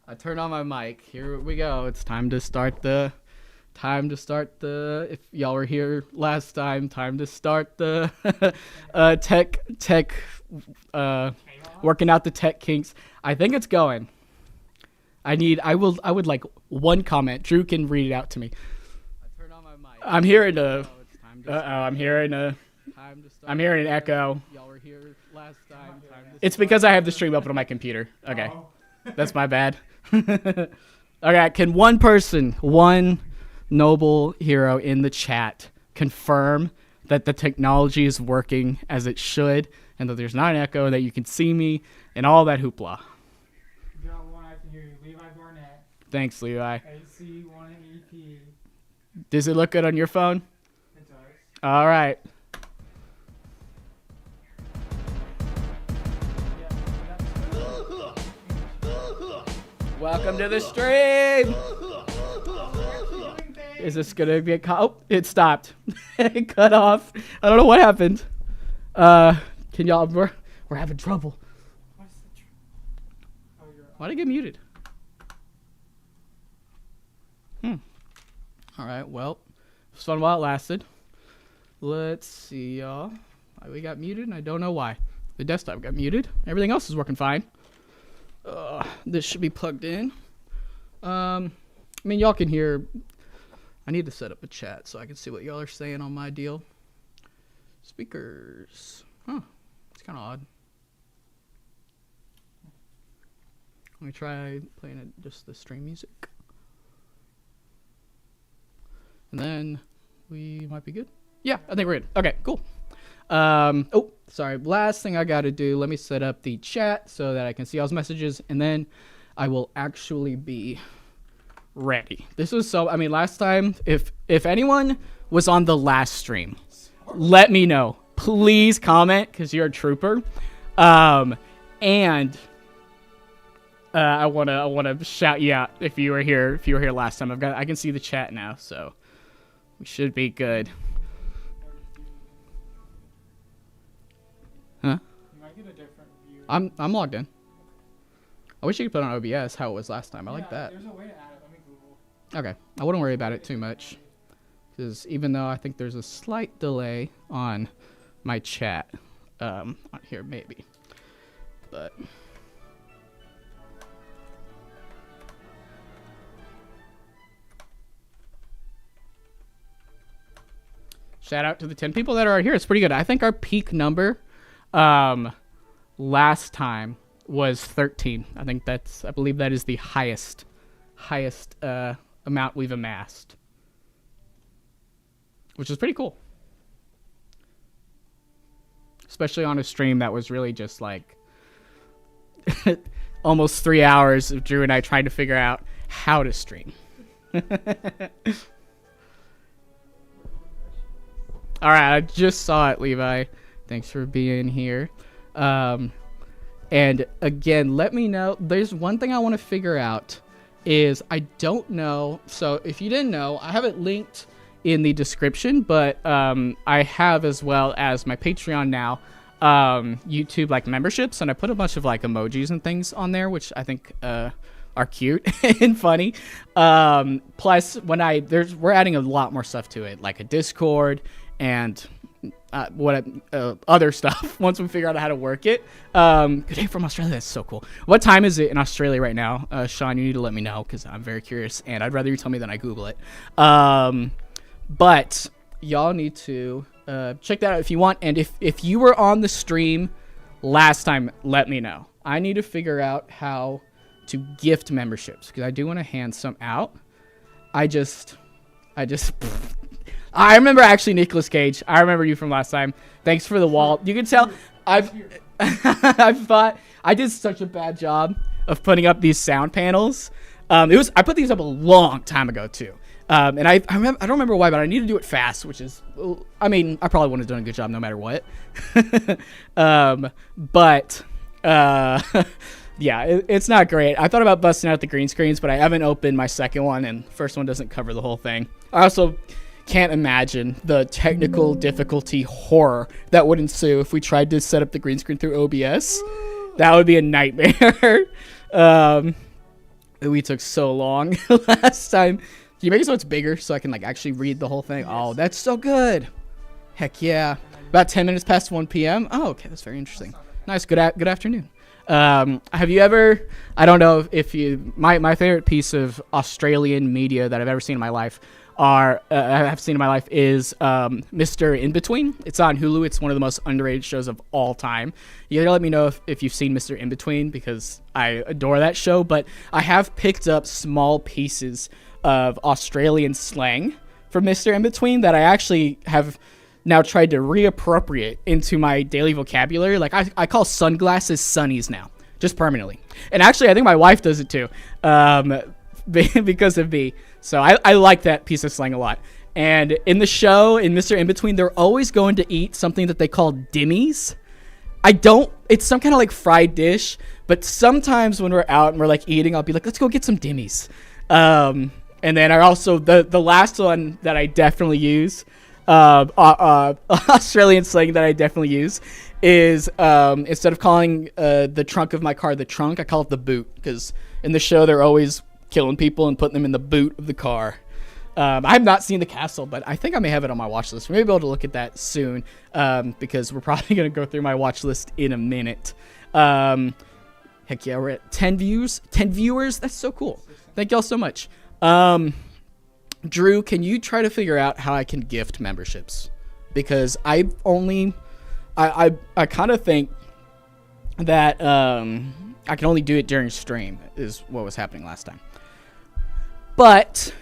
I turned on my mic. Here we go. It's time to start the. If y'all were here last time, time to start the tech working out the tech kinks. I think it's going. I would like one comment. Drew can read it out to me. I turned on my mic. I'm hearing a. I'm hearing an echo. Y'all were here last time. It's because I have the stream open on my computer. Okay. That's my bad. Okay, can one noble hero in the chat confirm that the technology is working as it should and that there's not an echo, that you can see me and all that hoopla? Got one, I can hear you. Levi Barnett. Thanks, Levi. AC1EP. Does it look good on your phone? It does. All right. Welcome to the stream. Is this gonna get caught? Oh, it stopped. It cut off. I don't know what happened. Can y'all? We're having trouble. Why'd I get muted? All right. Well, it was fun while it lasted. Let's see, y'all. We got muted, and I don't know why. The desktop got muted. Everything else is working fine. This should be plugged in. I mean, y'all can hear. I need to set up a chat so I can see what y'all are saying on my deal. Speakers. Huh. It's kind of odd. Let me try playing it just the stream music. And then we might be good. Yeah, I think we're good. Okay, cool. Oh, sorry. Last thing I got to do, let me set up the chat so that I can see y'all's messages, and then I will actually be ready. This was so, I mean, last time, if anyone was on the last stream, let me know. Please comment, because you're a trooper. And I wanna shout you out if you were here last time. I can see the chat now, so we should be good. Huh? You might get a different view. I'm logged in. I wish you could put on OBS how it was last time. I like that. There's a way to add it. Let me Google. Okay. I wouldn't worry about it too much. Because even though I think there's a slight delay on my chat, on here maybe. But shout out to the 10 people that are here. It's pretty good. I think our peak number last time was 13. I believe that is the highest amount we've amassed, which is pretty cool, especially on a stream that was really just like almost 3 hours of Drew and I trying to figure out how to stream. All right, I just saw it, Levi. Thanks for being here. And again, let me know. There's one thing I want to figure out is I don't know. So if you didn't know, I have it linked in the description, but I have, as well as my Patreon now, YouTube like memberships, and I put a bunch of like emojis and things on there, which I think are cute and funny. Plus, we're adding a lot more stuff to it, like a Discord and other stuff once we figure out how to work it. Good day from Australia. That's so cool. What time is it in Australia right now? Sean, you need to let me know because I'm very curious, and I'd rather you tell me than I Google it. But y'all need to check that out if you want. And if you were on the stream last time, let me know. I need to figure out how to gift memberships because I do want to hand some out. I remember actually Nicolas Cage. I remember you from last time. Thanks for the wall. You can tell I've thought I did such a bad job of putting up these sound panels. I put these up a long time ago too. And I don't remember why, but I need to do it fast, which is, I mean, I probably wouldn't have done a good job no matter what. Yeah, it's not great. I thought about busting out the green screens, but I haven't opened my second one, and first one doesn't cover the whole thing. I also can't imagine the technical difficulty horror that would ensue if we tried to set up the green screen through OBS. That would be a nightmare. We took so long last time. Can you make it so it's bigger so I can like actually read the whole thing? Yes. Oh, that's so good. Heck yeah. About 10 minutes past 1 p.m. Oh, okay, that's very interesting. Nice. Good afternoon. Have you ever? I don't know if you. My favorite piece of Australian media that I've ever seen in my life is Mr. In Between. It's on Hulu. It's one of the most underrated shows of all time. You gotta let me know if you've seen Mr. In Between because I adore that show. But I have picked up small pieces of Australian slang from Mr. In Between that I actually have now tried to reappropriate into my daily vocabulary. Like I call sunglasses sunnies now, just permanently. And actually, I think my wife does it too, because of me. So I like that piece of slang a lot. And in the show, in Mr. In Between, they're always going to eat something that they call dimmies. It's some kind of like fried dish, but sometimes when we're out and we're like eating, I'll be like, let's go get some dimmies. And then I also, the last one that I definitely use, Australian slang that I definitely use is instead of calling the trunk of my car the trunk, I call it the boot, because in the show they're always killing people and putting them in the boot of the car. I have not seen The Castle, but I think I may have it on my watch list. We may be able to look at that soon, because we're probably going to go through my watch list in a minute. Heck yeah, we're at 10 viewers. That's so cool. Thank y'all so much. Drew, can you try to figure out how I can gift memberships? Because I kind of think that I can only do it during stream is what was happening last time. But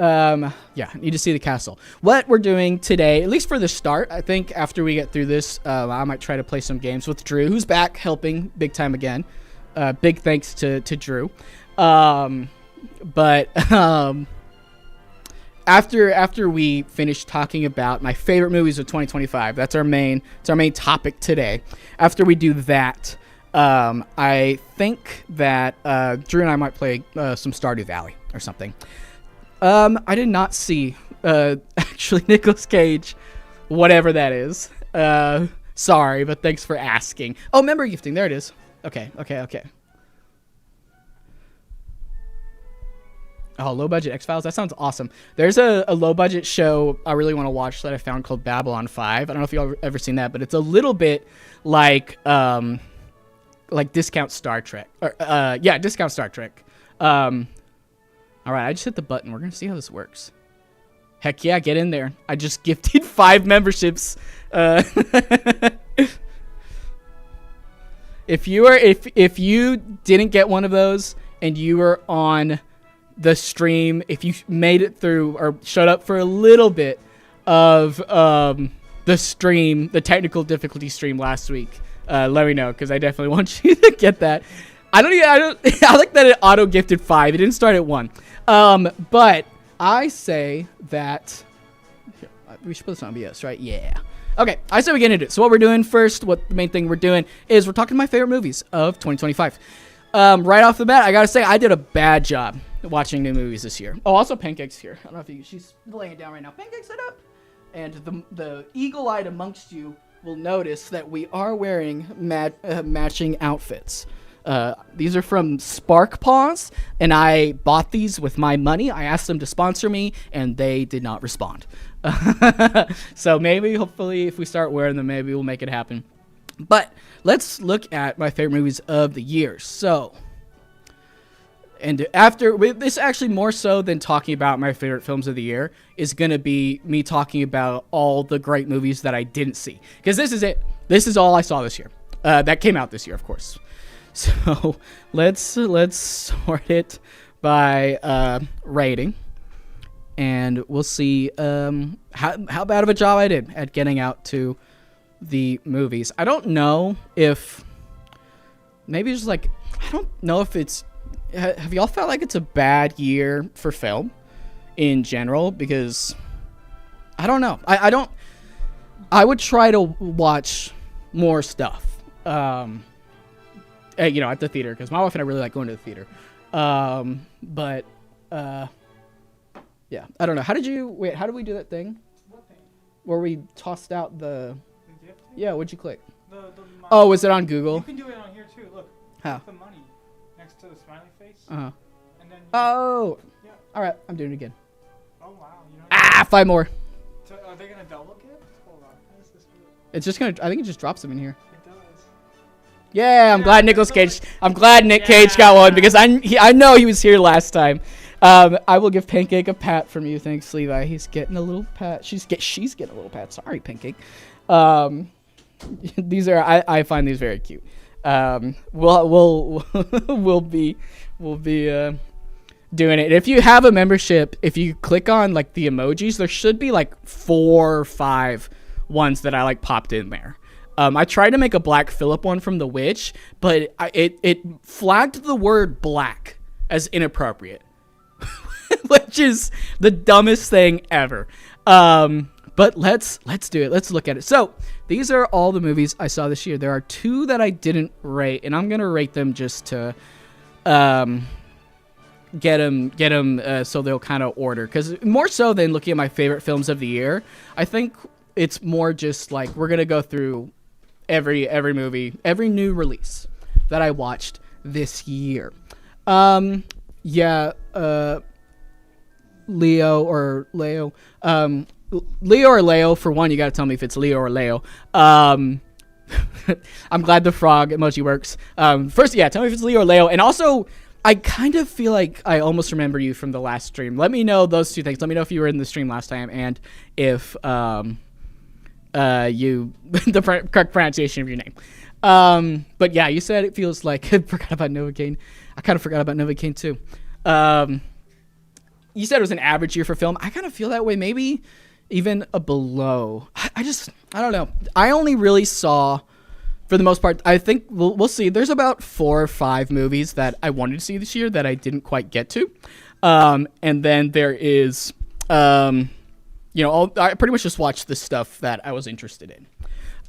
yeah, I need to see The Castle. What we're doing today, at least for the start, I think after we get through this, I might try to play some games with Drew, who's back helping big time again. Big thanks to Drew. After we finish talking about my favorite movies of 2025, it's our main topic today. After we do that, I think that Drew and I might play some Stardew Valley or something. I did not see actually Nicolas Cage, whatever that is. Sorry, but thanks for asking. Oh, member gifting, there it is. Okay. Oh, low budget X-Files. That sounds awesome. There's a low budget show I really want to watch that I found called Babylon 5. I don't know if you've ever seen that, but it's a little bit like Discount Star Trek. Discount Star Trek. All right, I just hit the button. We're going to see how this works. Heck yeah, get in there. I just gifted 5 memberships. If you didn't get one of those and you were on the stream, if you made it through or showed up for a little bit of the stream, the technical difficulty stream last week, let me know, because I definitely want you to get that. I like that it auto gifted 5. It didn't start at 1. But I say that we should put this on OBS, right? Yeah. Okay, I say we get into it. So what we're doing first, the main thing we're doing is we're talking my favorite movies of 2025. Right off the bat, I gotta say I did a bad job watching new movies this year. Oh, also Pancake's here. I don't know if she's laying down right now. Pancake, sit up. And the eagle-eyed amongst you will notice that we are wearing matching outfits. These are from Spark Paws, and I bought these with my money. I asked them to sponsor me, and they did not respond. So maybe, hopefully, if we start wearing them, maybe we'll make it happen. But let's look at my favorite movies of the year. So, and after this, actually more so than talking about my favorite films of the year, is going to be me talking about all the great movies that I didn't see. Because this is it. This is all I saw this year. That came out this year, of course. So let's sort it by rating, and we'll see how bad of a job I did at getting out to the movies. I don't know if maybe it's like, I don't know if it's, have y'all felt like it's a bad year for film in general? Because I don't know. I would try to watch more stuff. At the theater, because my wife and I really like going to the theater. But yeah, I don't know. How did we do that thing? What thing? Where we tossed out the gift thing? Yeah, what'd you click? The Oh, was it on Google? You can do it on here too. Look. How? Click the money next to the smiley face. Uh-huh. then. Oh. Yeah. All right, I'm doing it again. Oh wow. You know. Ah, 5 more. So are they gonna double gift? Hold on. Is this what It's just gonna. I think it just drops them in here. it does? Yeah, I'm Yeah, glad Nicolas Cage. Nicolas- I'm glad Nick Cage got one because I know he was here last time. I will give Pancake a pat from you. Thanks, Levi. He's getting a little pat. She's getting a little pat. Sorry, Pancake. These are I find these very cute. We'll we'll be doing it. If you have a membership, if you click on like the emojis, there should be like 4 or 5 ones that I like popped in there. I tried to make a Black Phillip one from The Witch, but it flagged the word black as inappropriate, which is the dumbest thing ever. But let's do it. Let's look at it. So these are all the movies I saw this year. There are 2 that I didn't rate, and I'm gonna rate them just to get them so they'll kind of order. Because more so than looking at my favorite films of the year, I think it's more just like we're gonna go through every movie, every new release that I watched this year. Leo or Leo. Leo or Leo, for one, you gotta tell me if it's Leo or Leo. I'm glad the frog emoji works. First, yeah, tell me if it's Leo or Leo. And also, I kind of feel like I almost remember you from the last stream. Let me know those 2 things. Let me know if you were in the stream last time and if you the correct pronunciation of your name. But yeah, you said it feels like I forgot about Novocaine. I kind of forgot about Novocaine too. You said it was an average year for film. I kind of feel that way, maybe even a below. I don't know. I only really saw, for the most part, I think we'll see. There's about 4 or 5 movies that I wanted to see this year that I didn't quite get to. And then there is, I pretty much just watched the stuff that I was interested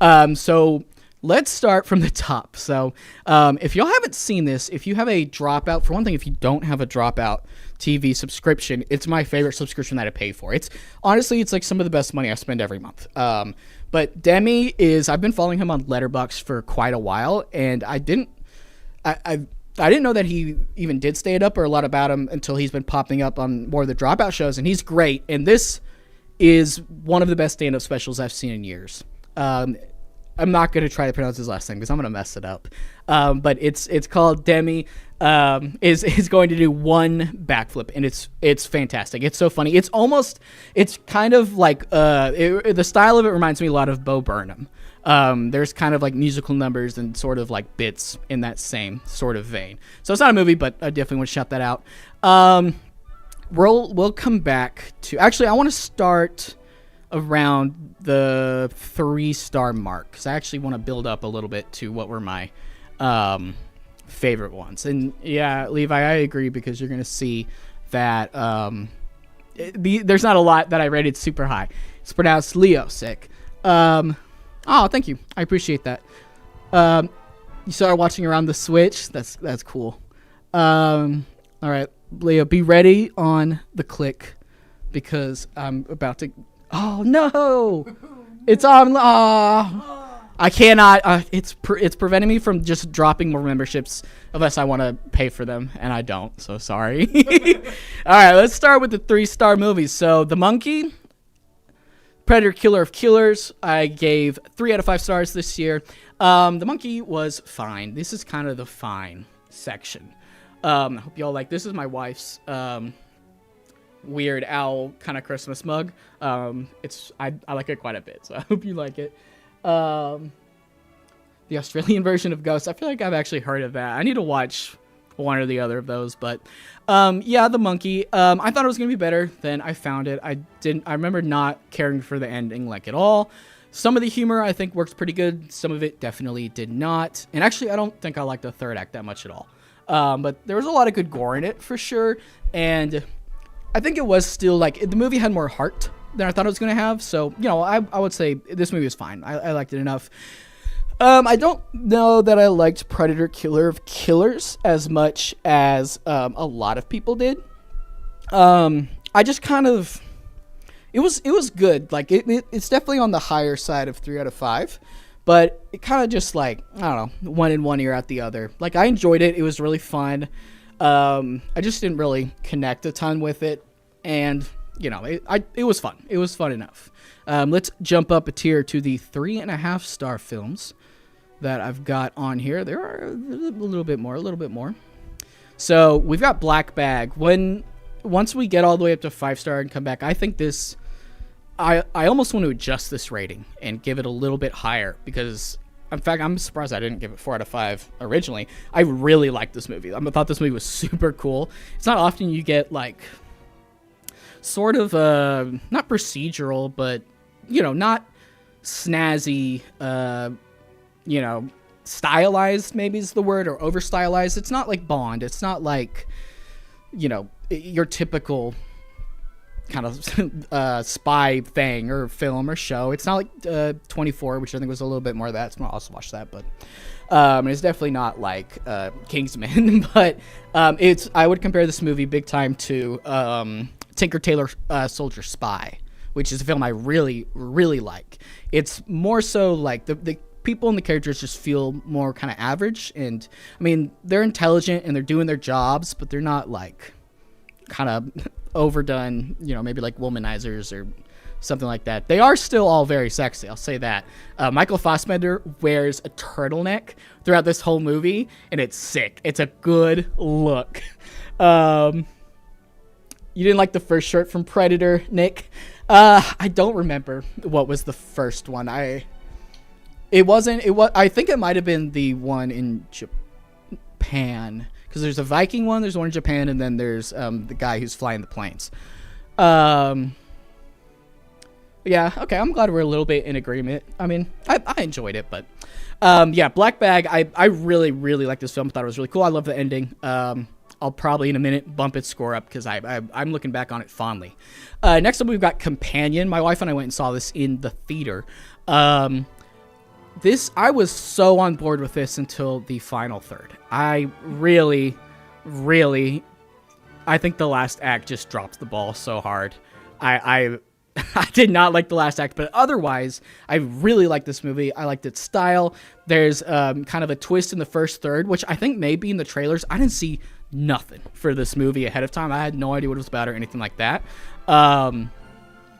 in. So let's start from the top. So if y'all haven't seen this, if you have a Dropout, for one thing, if you don't have a Dropout TV subscription, it's my favorite subscription that I pay for. It's honestly, it's like some of the best money I spend every month. But Demi I've been following him on Letterboxd for quite a while, and I didn't know that he even did stand up or a lot about him until he's been popping up on more of the Dropout shows, and he's great. And this is one of the best stand-up specials I've seen in years. I'm not going to try to pronounce his last name because I'm going to mess it up. But it's called Demi is going to do one backflip, and it's fantastic. It's so funny. It's kind of like the style of it reminds me a lot of Bo Burnham. There's kind of like musical numbers and sort of like bits in that same sort of vein. So it's not a movie, but I definitely want to shout that out. We'll come back to, actually, I want to start around the 3-star mark because I actually want to build up a little bit to what were my favorite ones. And yeah, Levi, I agree, because you're gonna see that there's not a lot that I rated super high. It's pronounced Leo sick. Oh, thank you, I appreciate that. You started watching around the Switch. That's cool. All right, Leo, be ready on the click because I'm about to. Oh no! It's on. I cannot. It's preventing me from just dropping more memberships unless I want to pay for them, and I don't. So sorry. All right, let's start with the 3-star movies. So The Monkey, Predator, Killer of Killers. I gave 3 out of 5 stars this year. The Monkey was fine. This is kind of the fine section. I hope y'all like. This is my wife's Weird Owl kind of Christmas mug. I like it quite a bit, so I hope you like it. The Australian version of Ghost. I feel like I've actually heard of that. I need to watch one or the other of those, but yeah, The Monkey. I thought it was gonna be better than I found it. I remember not caring for the ending like at all. Some of the humor I think works pretty good. Some of it definitely did not. And actually, I don't think I liked the third act that much at all. But there was a lot of good gore in it for sure, and I think it was still like the movie had more heart than I thought it was going to have. So, I would say this movie was fine. I liked it enough. I don't know that I liked Predator Killer of Killers as much as a lot of people did. I just kind of, it was good. Like it's definitely on the higher side of 3 out of 5, but it kind of just like, I don't know, one in one ear out the other. Like I enjoyed it. It was really fun. I just didn't really connect a ton with it, and it was fun. It was fun enough. Let's jump up a tier to the 3.5-star films that I've got on here. There are a little bit more. So we've got Black Bag. Once we get all the way up to 5-star and come back, I think this. I almost want to adjust this rating and give it a little bit higher because, in fact, I'm surprised I didn't give it 4 out of 5 originally. I really liked this movie. I thought this movie was super cool. It's not often you get like sort of not procedural, but not snazzy, stylized maybe is the word, or over stylized. It's not like Bond. It's not like your typical kind of spy thing or film or show. It's not like 24, which I think was a little bit more of that. So I'll also watch that, but it's definitely not like Kingsman. But I would compare this movie big time to Tinker Tailor Soldier Spy, which is a film I really, really like. It's more so like the people and the characters just feel more kind of average, and I mean they're intelligent and they're doing their jobs, but they're not like kind of overdone, maybe like womanizers or something like that. They are still all very sexy, I'll say that. Michael Fassbender wears a turtleneck throughout this whole movie, and it's sick. It's a good look. You didn't like the first short from Predator, Nick? I don't remember what was the first one. I think it might have been the one in Japan, because there's a Viking one, there's one in Japan, and then there's the guy who's flying the planes. Yeah, okay, I'm glad we're a little bit in agreement. I mean, I enjoyed it, but yeah, Black Bag, I really, really like this film. I thought it was really cool. I love the ending. I'll probably in a minute bump its score up because I'm looking back on it fondly. Next up, we've got Companion. My wife and I went and saw this in the theater. I was so on board with this until the final third. I really, really, I think the last act just dropped the ball so hard. I did not like the last act, but otherwise, I really like this movie. I liked its style. There's kind of a twist in the first third, which I think may be in the trailers. I didn't see nothing for this movie ahead of time. I had no idea what it was about or anything like that.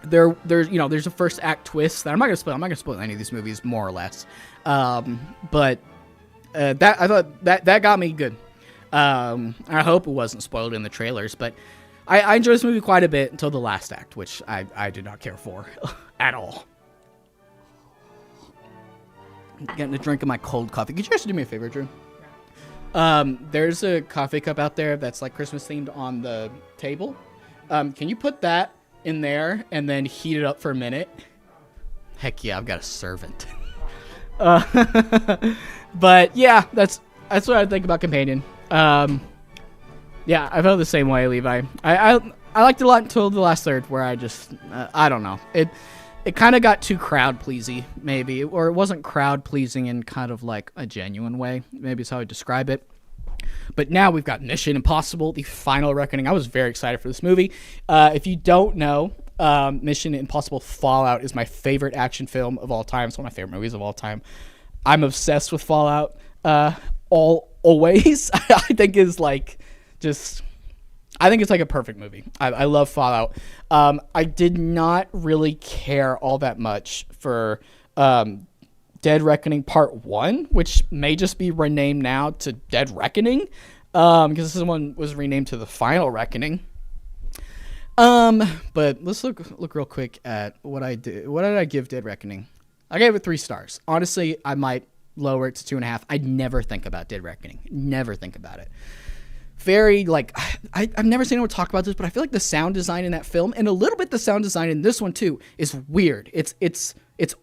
There's a first act twist that I'm not gonna spoil. I'm not gonna spoil any of these movies, more or less. But that I thought that got me good. I hope it wasn't spoiled in the trailers, but I enjoyed this movie quite a bit until the last act, which I did not care for at all. Getting a drink of my cold coffee. Could you guys do me a favor, Drew? There's a coffee cup out there that's like Christmas themed on the table. Can you put that in there and then heat it up for a minute? Heck yeah, I've got a servant. But yeah, that's what I think about Companion. Yeah, I felt the same way, Levi. I liked it a lot until the last third, where I just I don't know. It kind of got too crowd pleasy, maybe, or it wasn't crowd pleasing in kind of like a genuine way. Maybe is how I describe it. But now we've got Mission Impossible: The Final Reckoning. I was very excited for this movie. If you don't know, Mission Impossible Fallout is my favorite action film of all time. It's one of my favorite movies of all time. I'm obsessed with Fallout. Always. I think is like just. I think it's like a perfect movie. I love Fallout. I did not really care all that much for Dead Reckoning Part 1, which may just be renamed now to Dead Reckoning, because this one was renamed to The Final Reckoning. But let's look real quick at what I did. What did I give Dead Reckoning? I gave it 3 stars. Honestly, I might lower it to 2.5. I'd never think about Dead Reckoning. Never think about it. Very, like, I've never seen anyone talk about this, but I feel like the sound design in that film, and a little bit the sound design in this one too, is weird. It's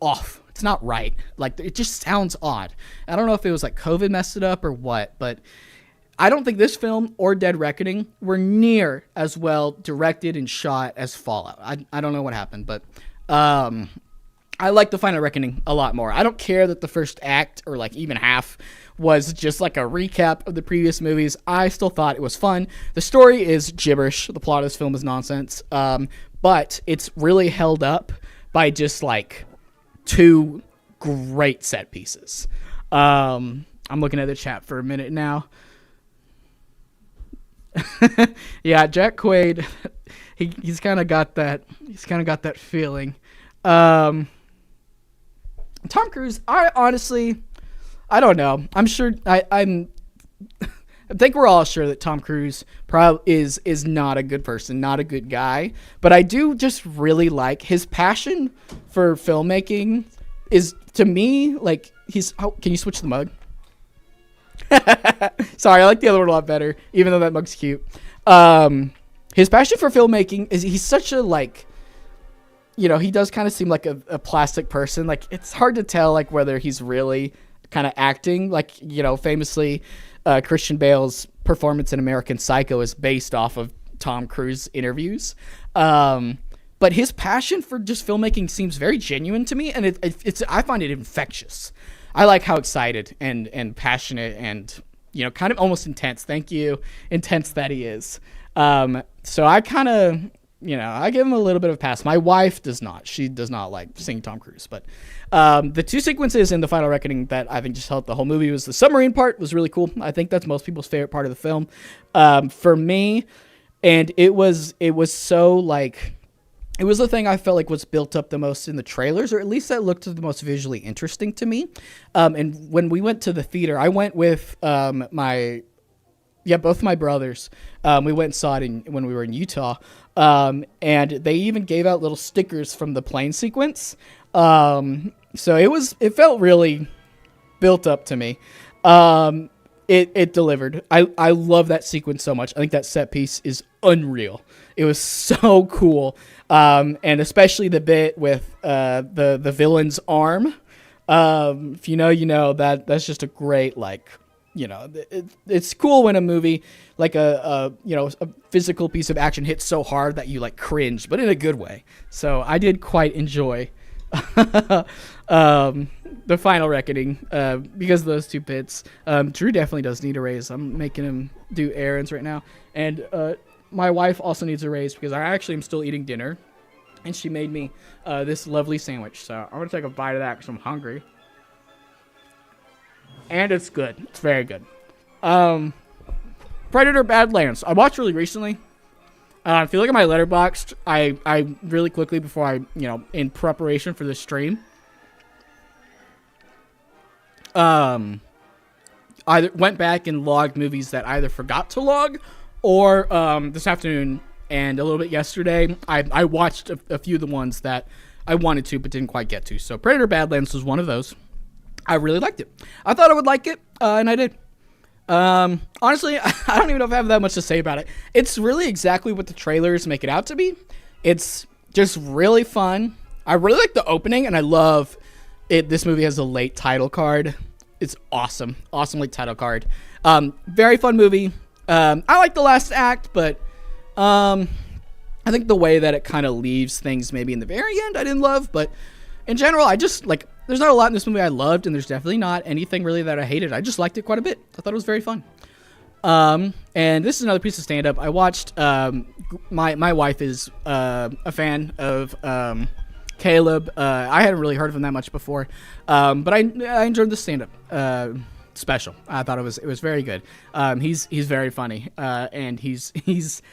off. It's not right. Like, it just sounds odd. I don't know if it was like COVID messed it up or what, but I don't think this film or Dead Reckoning were near as well directed and shot as Fallout. I don't know what happened, but I like The Final Reckoning a lot more. I don't care that the first act, or like even half, was just like a recap of the previous movies. I still thought it was fun. The story is gibberish. The plot of this film is nonsense. But it's really held up by just like 2 great set pieces. I'm looking at the chat for a minute now. Yeah, Jack Quaid. He's kind of got that. He's kind of got that feeling. Um, Tom Cruise. I honestly, I don't know. I'm sure. I think we're all sure that Tom Cruise probably is not a good person, not a good guy. But I do just really like his passion for filmmaking. Is to me like he's. Oh, can you switch the mug? Sorry, I like the other one a lot better, even though that mug's cute. His passion for filmmaking is he's such a like, he does kind of seem like a plastic person. Like it's hard to tell like whether he's really kind of acting. Like famously, Christian Bale's performance in American Psycho is based off of Tom Cruise interviews. But his passion for just filmmaking seems very genuine to me, and it's I find it infectious. I like how excited and passionate and kind of almost intense. Thank you, intense that he is. So I kind of I give him a little bit of a pass. My wife does not. She does not like seeing Tom Cruise. But the two sequences in The Final Reckoning that I think just helped the whole movie was the submarine part was really cool. I think that's most people's favorite part of the film. For me, and it was so like. It was the thing I felt like was built up the most in the trailers, or at least that looked the most visually interesting to me. And when we went to the theater, I went with both my brothers. We went and saw it when we were in Utah. And they even gave out little stickers from the plane sequence. So it felt really built up to me. It delivered. I love that sequence so much. I think that set piece is unreal. It was so cool. And especially the bit with the villain's arm. If you know that's just a great it's cool when a movie like a physical piece of action hits so hard that you like cringe, but in a good way. So I did quite enjoy The Final Reckoning because of those two bits. Drew definitely does need a raise. I'm making him do errands right now, and my wife also needs a raise because I actually am still eating dinner, and she made me this lovely sandwich. So I'm gonna take a bite of that because I'm hungry, and it's good. It's very good. Predator: Badlands. I watched really recently. If you look at my Letterboxd, I really quickly before I in preparation for this stream, either went back and logged movies that I either forgot to log or this afternoon and a little bit yesterday, I watched a few of the ones that I wanted to but didn't quite get to. So Predator: Badlands was one of those. I really liked it. I thought I would like it, and I did. Honestly, I don't even know if I have that much to say about it. It's really exactly what the trailers make it out to be. It's just really fun. I really like the opening, and I love it. This movie has a late title card. It's awesome. Awesome late title card. Very fun movie. I like the last act, but I think the way that it kind of leaves things maybe in the very end I didn't love, but in general, I just like, there's not a lot in this movie I loved, and there's definitely not anything really that I hated. I just liked it quite a bit. I thought it was very fun. And this is another piece of stand-up. I watched, my wife is a fan of Caleb. I hadn't really heard of him that much before, but I enjoyed the stand-up special. I thought it was very good. He's very funny, and he's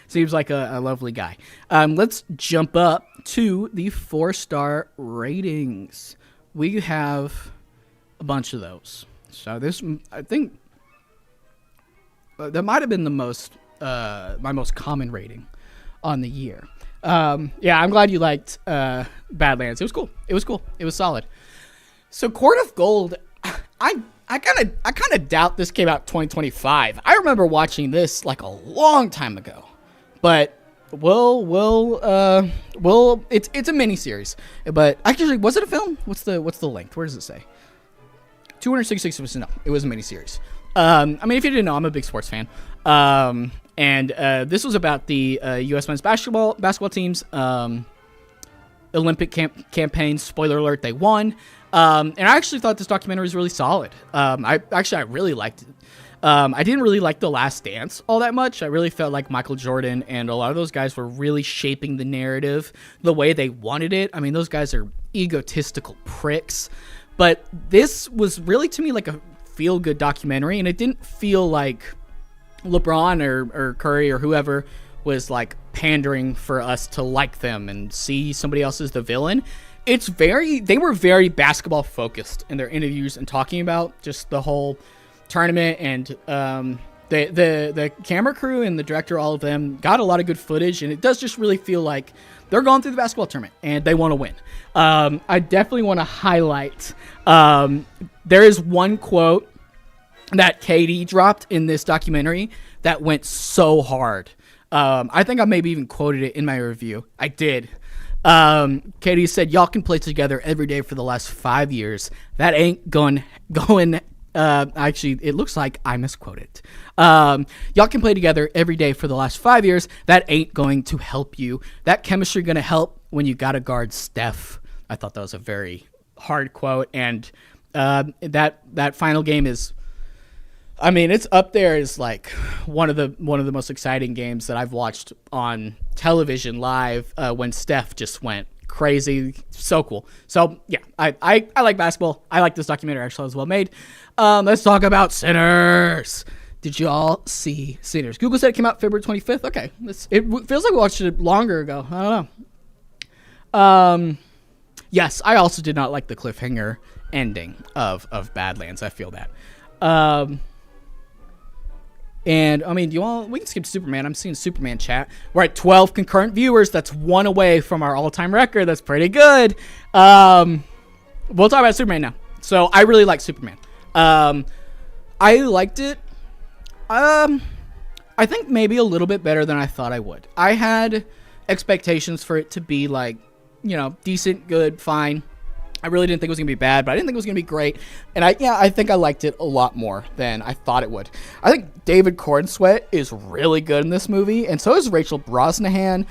seems like a lovely guy. Let's jump up to the 4-star ratings. We have a bunch of those. So this, I think, that might have been the most my most common rating on the year. Yeah, I'm glad you liked Badlands. It was cool. It was solid. So Court of Gold, I kind of doubt this came out 2025. I remember watching this like a long time ago, but it's a mini series. But actually, was it a film? What's the length? Where does it say? 266 episodes. No, it was a mini series. I mean, if you didn't know, I'm a big sports fan. And this was about the U.S. men's basketball team's Olympic campaign. Spoiler alert, they won. And I actually thought this documentary was really solid. I really liked it. I didn't really like The Last Dance all that much. I really felt like Michael Jordan and a lot of those guys were really shaping the narrative the way they wanted it. I mean, those guys are egotistical pricks. But this was really, to me, like a feel-good documentary, and it didn't feel like LeBron or Curry or whoever was like pandering for us to like them and see somebody else as the villain. They were very basketball focused in their interviews and talking about just the whole tournament, and the camera crew and the director, all of them got a lot of good footage, and it does just really feel like they're going through the basketball tournament and they want to win. I definitely want to highlight, there is one quote that KD dropped in this documentary that went so hard. I think I maybe even quoted it in my review. I did. KD said, "Y'all can play together every day for the last 5 years. That ain't going, actually, it looks like I misquoted. Y'all can play together every day for the last 5 years. That ain't going to help you. That chemistry going to help when you got to guard Steph." I thought that was a very hard quote. And, that final game is, I mean, it's up there as like one of the most exciting games that I've watched on television live, when Steph just went crazy. So cool. So yeah, I like basketball. I like this documentary. Actually, it was well made. Let's talk about Sinners. Did you all see Sinners? Google said it came out February 25th. Okay, it feels like we watched it longer ago. I don't know. Yes, I also did not like the cliffhanger ending of Badlands. I feel that. And I mean, we can skip Superman. I'm seeing Superman chat. We're at 12 concurrent viewers. That's one away from our all-time record. That's pretty good. We'll talk about Superman now. So I really like Superman. I liked it. I think maybe a little bit better than I thought I would. I had expectations for it to be like, decent, good, fine. I really didn't think it was going to be bad, but I didn't think it was going to be great. And I think I liked it a lot more than I thought it would. I think David Cornsweet is really good in this movie, and so is Rachel Brosnahan.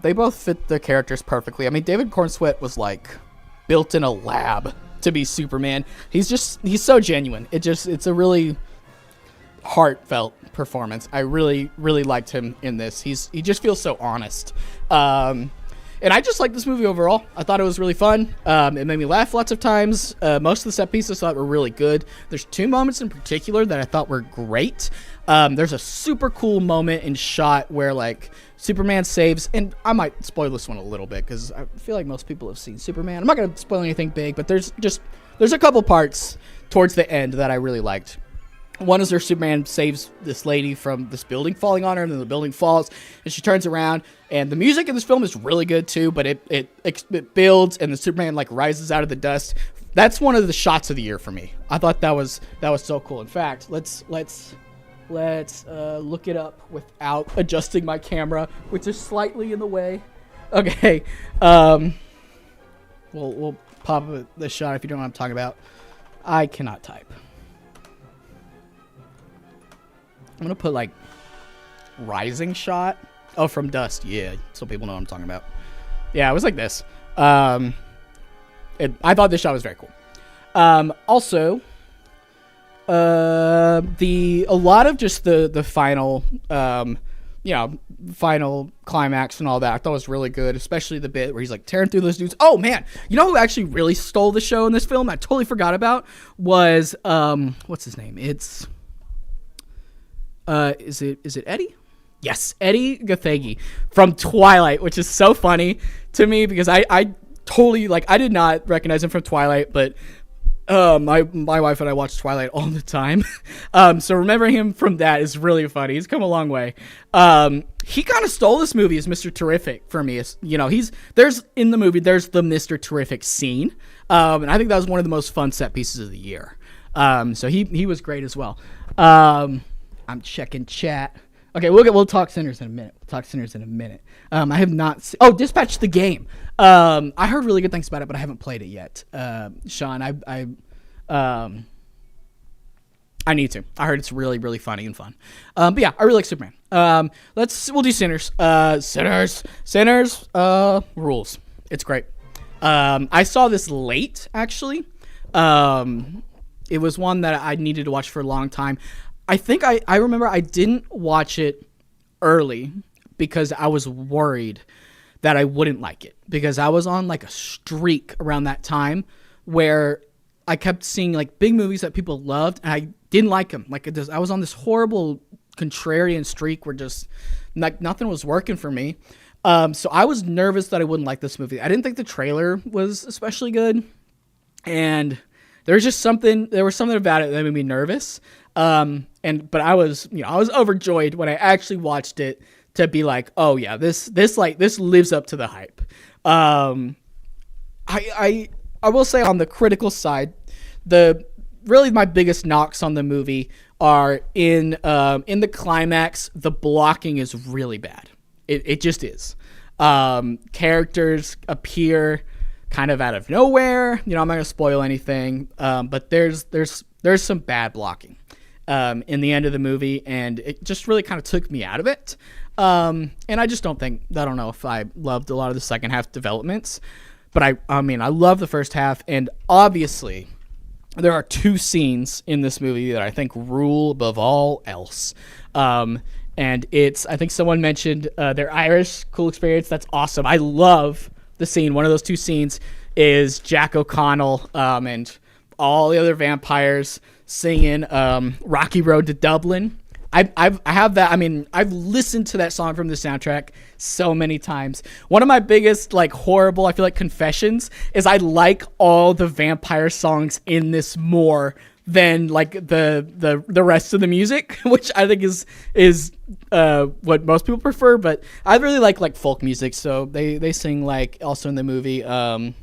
They both fit the characters perfectly. I mean, David Cornsweet was like built in a lab to be Superman. He's so genuine. It's a really heartfelt performance. I really, really liked him in this. He just feels so honest. And I just like this movie overall. I thought it was really fun. It made me laugh lots of times. Most of the set pieces I thought were really good. There's 2 moments in particular that I thought were great. There's a super cool moment in shot where like Superman saves, and I might spoil this one a little bit because I feel like most people have seen Superman. I'm not going to spoil anything big, but there's a couple parts towards the end that I really liked. One is where Superman saves this lady from this building falling on her, and then the building falls, and she turns around, and the music in this film is really good too, but it builds, and the Superman like rises out of the dust. That's one of the shots of the year for me. I thought that was so cool. In fact, let's look it up without adjusting my camera, which is slightly in the way. Okay, we'll pop the shot if you don't know what I'm talking about. I cannot type. I'm going to put, like, rising shot. Oh, from dust. Yeah, so people know what I'm talking about. Yeah, it was like this. I thought this shot was very cool. Also, a lot of just the final, final climax and all that I thought was really good, especially the bit where he's, like, tearing through those dudes. Oh, man. You know who actually really stole the show in this film I totally forgot about was, what's his name? It's... Is it Eddie? Yes, Eddie Gathegi from Twilight, which is so funny to me because I totally, like, I did not recognize him from Twilight, but my wife and I watch Twilight all the time. So remembering him from that is really funny. He's come a long way. He kind of stole this movie as Mr. Terrific for me. There's in the movie, there's the Mr. Terrific scene. And I think that was one of the most fun set pieces of the year. So he was great as well. I'm checking chat. Okay, we'll talk Sinners in a minute. I have not Dispatch the Game. I heard really good things about it, but I haven't played it yet. Sean, I need to. I heard it's really, really funny and fun. But yeah, I really like Superman. We'll do Sinners. Sinners rules. It's great. I saw this late, actually. It was one that I needed to watch for a long time. I think I remember I didn't watch it early because I was worried that I wouldn't like it, because I was on like a streak around that time where I kept seeing like big movies that people loved and I didn't like them. Like I was on this horrible contrarian streak where just like nothing was working for me. So I was nervous that I wouldn't like this movie. I didn't think the trailer was especially good, and there was something about it that made me nervous. But I was overjoyed when I actually watched it to be like, oh yeah, this lives up to the hype. I will say on the critical side, my biggest knocks on the movie are in the climax. The blocking is really bad. It just is. Characters appear kind of out of nowhere. I'm not gonna spoil anything, but there's some bad blocking in the end of the movie, and it just really kind of took me out of it. And I just don't know if I loved a lot of the second half developments, but I love the first half, and obviously there are two scenes in this movie that I think rule above all else. And I think someone mentioned their Irish cool experience. That's awesome. I love the scene. One of those two scenes is Jack O'Connell and all the other vampires singing Rocky Road to Dublin. I have that. I've listened to that song from the soundtrack so many times. One of my biggest horrible, I feel like, confessions is I like all the vampire songs in this more than the rest of the music, which I think is what most people prefer. But I really like folk music, so they sing also in the movie. I think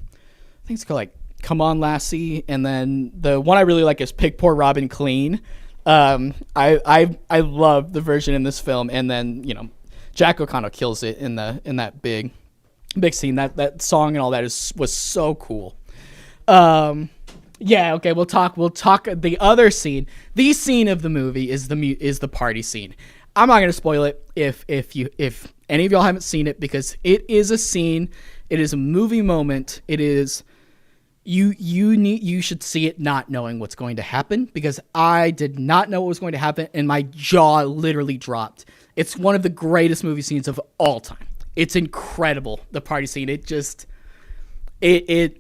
it's called "Come On Lassie," and then the one I really like is "Pick Poor Robin Clean." I love the version in this film, and then Jack O'Connell kills it in that big scene. That song and all that was so cool. Yeah, okay, we'll talk the other scene. The scene of the movie is the party scene. I'm not going to spoil it if any of y'all haven't seen it, because it is a scene, it is a movie moment. It is you should see it not knowing what's going to happen, because I did not know what was going to happen and my jaw literally dropped. It's one of the greatest movie scenes of all time. It's incredible, the party scene. It just it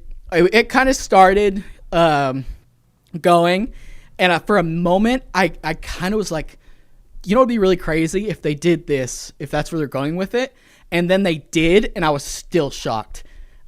kind of started going, and for a moment I kind of was like, it'd be really crazy if they did this, if that's where they're going with it. And then they did, and I was still shocked.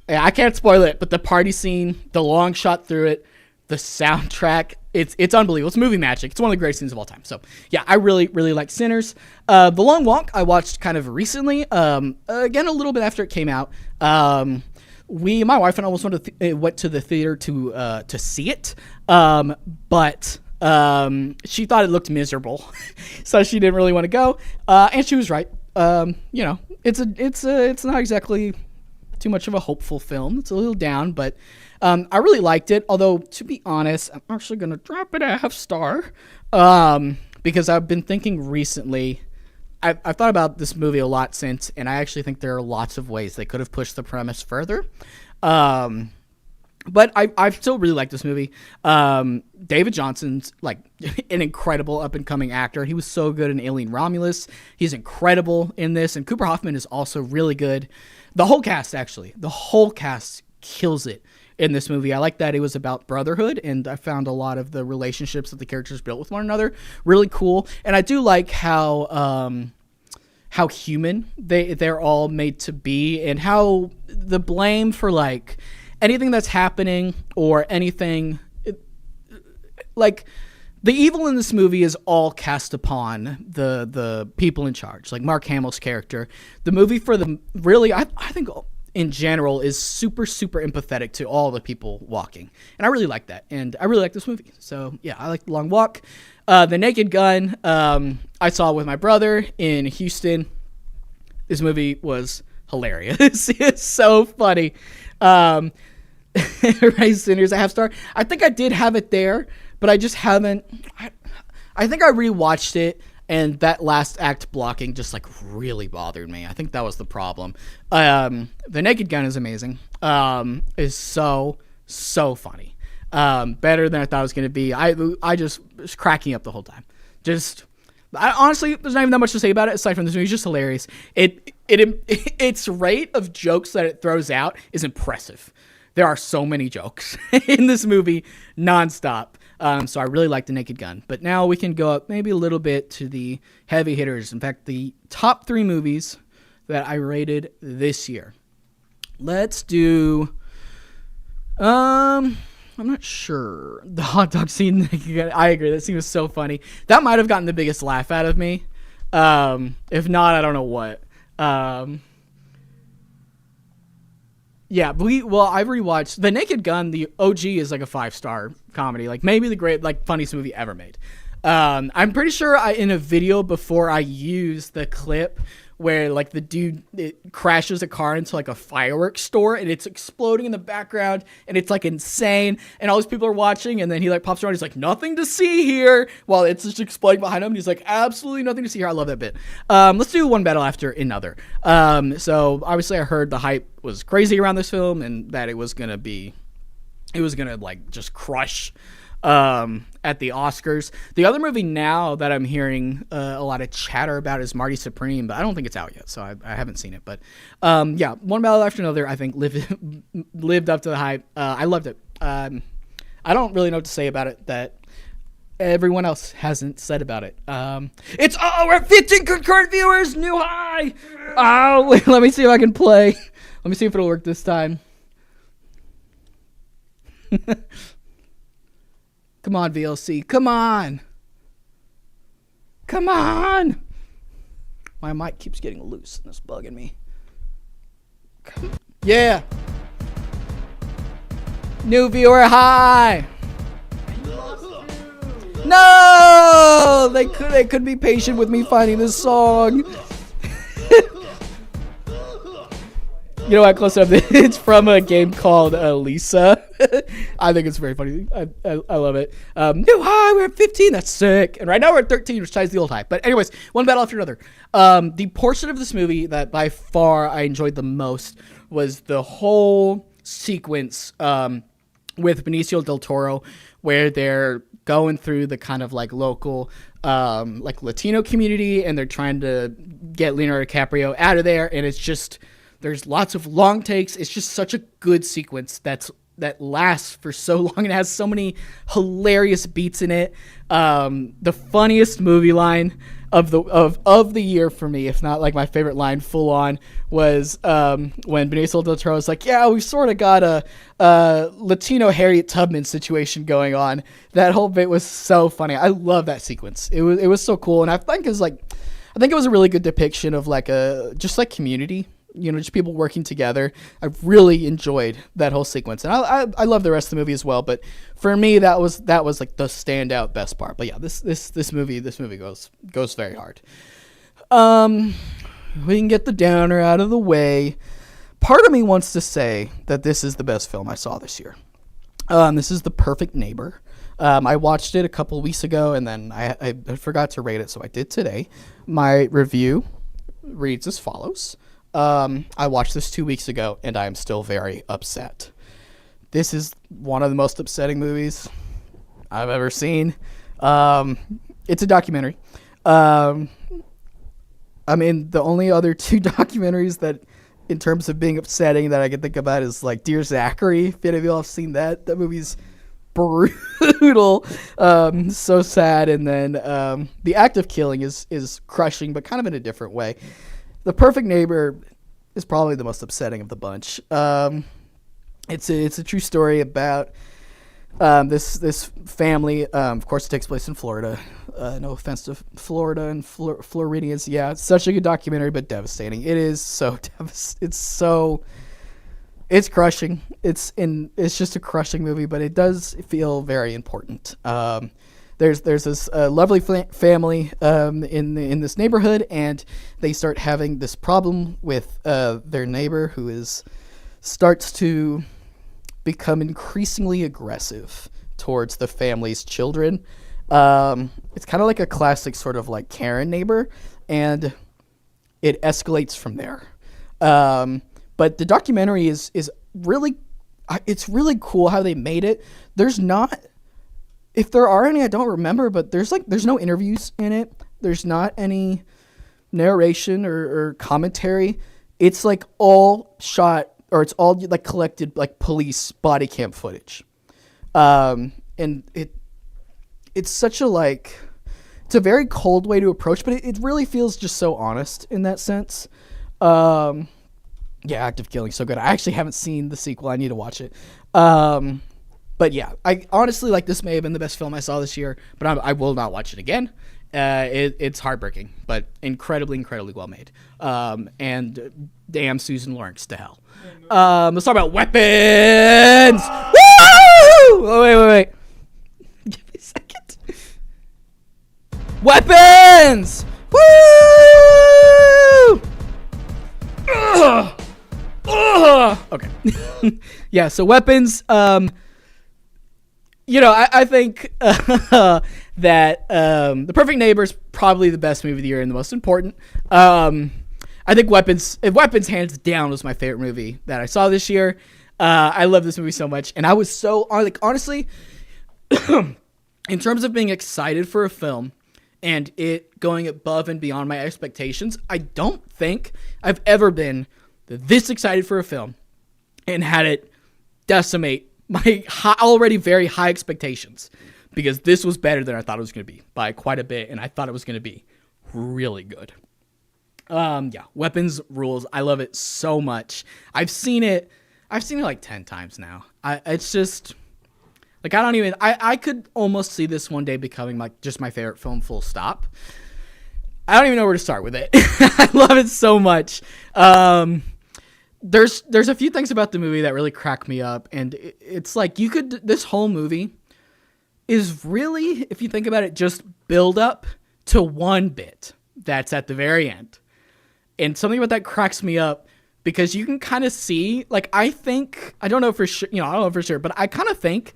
I can't spoil it, but the party scene, the long shot through it, the soundtrack, it's unbelievable. It's movie magic. It's one of the greatest scenes of all time. So yeah, I really, really like Sinners. The Long Walk I watched kind of recently, again, a little bit after it came out. My wife and I almost went to the theater to see it, but she thought it looked miserable, so she didn't really want to go, and she was right. It's not exactly too much of a hopeful film. It's a little down, but I really liked it. Although, to be honest, I'm actually gonna drop it a half star, because I've been thinking recently. I've thought about this movie a lot since, and I actually think there are lots of ways they could have pushed the premise further. But I still really like this movie. David Johnson's an incredible up and coming actor. He was so good in Alien Romulus. He's incredible in this, and Cooper Hoffman is also really good. The whole cast kills it in this movie. I like that it was about brotherhood, and I found a lot of the relationships that the characters built with one another really cool. And I do like how human they're all made to be, and how the blame for anything that's happening or anything the evil in this movie is all cast upon the people in charge, like Mark Hamill's character. The movie I think in general is super, super empathetic to all the people walking. And I really like that. And I really like this movie. So yeah, I like The Long Walk. The Naked Gun, I saw with my brother in Houston. This movie was hilarious. It's so funny. Right, Sinners, a half star. I think I did have it there, but I just haven't. I think I rewatched it, and that last act blocking just really bothered me. I think that was the problem. The Naked Gun is amazing. Is so funny. Better than I thought it was going to be. I just was cracking up the whole time. Honestly, there's not even that much to say about it aside from this movie. It's just hilarious. Its rate of jokes that it throws out is impressive. There are so many jokes in this movie nonstop. So I really like The Naked Gun. But now we can go up maybe a little bit to the heavy hitters. In fact, the top 3 movies that I rated this year. Let's do... I'm not sure. The hot dog scene, I agree. That scene was so funny. That might have gotten the biggest laugh out of me. If not, I don't know what. Yeah, I've rewatched The Naked Gun. The OG is like a 5-star comedy, like maybe the funniest movie ever made. I'm pretty sure in a video before I used the clip where like the dude crashes a car into like a fireworks store and it's exploding in the background and it's like insane and all these people are watching and then he like pops around, he's like, nothing to see here, while it's just exploding behind him and he's like, absolutely nothing to see here. I love that bit. Let's do One Battle After Another. So obviously I heard the hype was crazy around this film and that it was gonna like just crush at the Oscars. The other movie now that I'm hearing a lot of chatter about is Marty Supreme, but I don't think it's out yet, so I haven't seen it. But yeah, One Battle After Another, I think lived up to the hype. I loved it. I don't really know what to say about it that everyone else hasn't said about it. We're at 15 concurrent viewers, new high. Oh, wait, let me see if I can play. Let me see if it'll work this time. Come on, VLC. Come on. Come on. My mic keeps getting loose and it's bugging me. Yeah. New viewer high. No! They could be patient with me finding this song. You know what? Close up. It's from a game called Lisa. I think it's very funny. I love it. New high. We're at 15. That's sick. And right now we're at 13, which ties the old high. But anyways, One Battle After Another. The portion of this movie that by far I enjoyed the most was the whole sequence with Benicio del Toro, where they're going through the kind of like local like Latino community, and they're trying to get Leonardo DiCaprio out of there, and it's just. There's lots of long takes. It's just such a good sequence that lasts for so long and has so many hilarious beats in it. The funniest movie line of the year for me, if not like my favorite line full on, was when Benicio del Toro was like, yeah, we've sort of got a Latino Harriet Tubman situation going on. That whole bit was so funny. I love that sequence. It was so cool. And I think it was a really good depiction of like just like community. You know, just people working together. I really enjoyed that whole sequence, and I love the rest of the movie as well. But for me, that was like the standout best part. But yeah, this movie goes very hard. We can get the downer out of the way. Part of me wants to say that this is the best film I saw this year. This is The Perfect Neighbor. I watched it a couple weeks ago, and then I forgot to rate it, so I did today. My review reads as follows. I watched this 2 weeks ago, and I am still very upset. This is one of the most upsetting movies I've ever seen. It's a documentary. I mean, the only other 2 documentaries that, in terms of being upsetting, that I can think about is like Dear Zachary. If any of y'all have seen that, that movie's brutal, so sad. And then The Act of Killing is crushing, but kind of in a different way. The Perfect Neighbor is probably the most upsetting of the bunch. It's a true story about this family. Of course, it takes place in Florida. No offense to Florida and Floridians. Yeah, it's such a good documentary, but devastating. It is so it's crushing. It's just a crushing movie, but it does feel very important. There's this lovely family in this neighborhood, and they start having this problem with their neighbor, who starts to become increasingly aggressive towards the family's children. It's kind of like a classic sort of like Karen neighbor, and it escalates from there. But the documentary is really, it's really cool how they made it. There's not. If there are any, I don't remember, but there's no interviews in it. There's not any narration or commentary. It's like all shot, or it's all like collected like police body cam footage. And it's such a like, it's a very cold way to approach, but it really feels just so honest in that sense. Yeah, Active Killing, so good. I actually haven't seen the sequel. I need to watch it. But yeah, I honestly, like, this may have been the best film I saw this year, but I will not watch it again. It's heartbreaking, but incredibly well made. And damn Susan Lawrence to hell. Let's talk about weapons. Woo! Oh, wait. Give me a second. Weapons! Woo! Okay. Yeah, so Weapons, I think that The Perfect Neighbor is probably the best movie of the year and the most important. I think Weapons hands down was my favorite movie that I saw this year. I love this movie so much, and I was so, like, honestly, in terms of being excited for a film and it going above and beyond my expectations, I don't think I've ever been this excited for a film and had it decimate my already very high expectations, because this was better than I thought it was going to be by quite a bit, and I thought it was going to be really good. Yeah, Weapons rules. I love it so much. I've seen it like 10 times now. It's just like, I could almost see this one day becoming like just my favorite film, full stop. I don't even know where to start with it. I love it so much. There's a few things about the movie that really crack me up, and it's like this whole movie is really, if you think about it, just build up to one bit that's at the very end. And something about that cracks me up, because you can kind of see, like, I don't know for sure, but I kind of think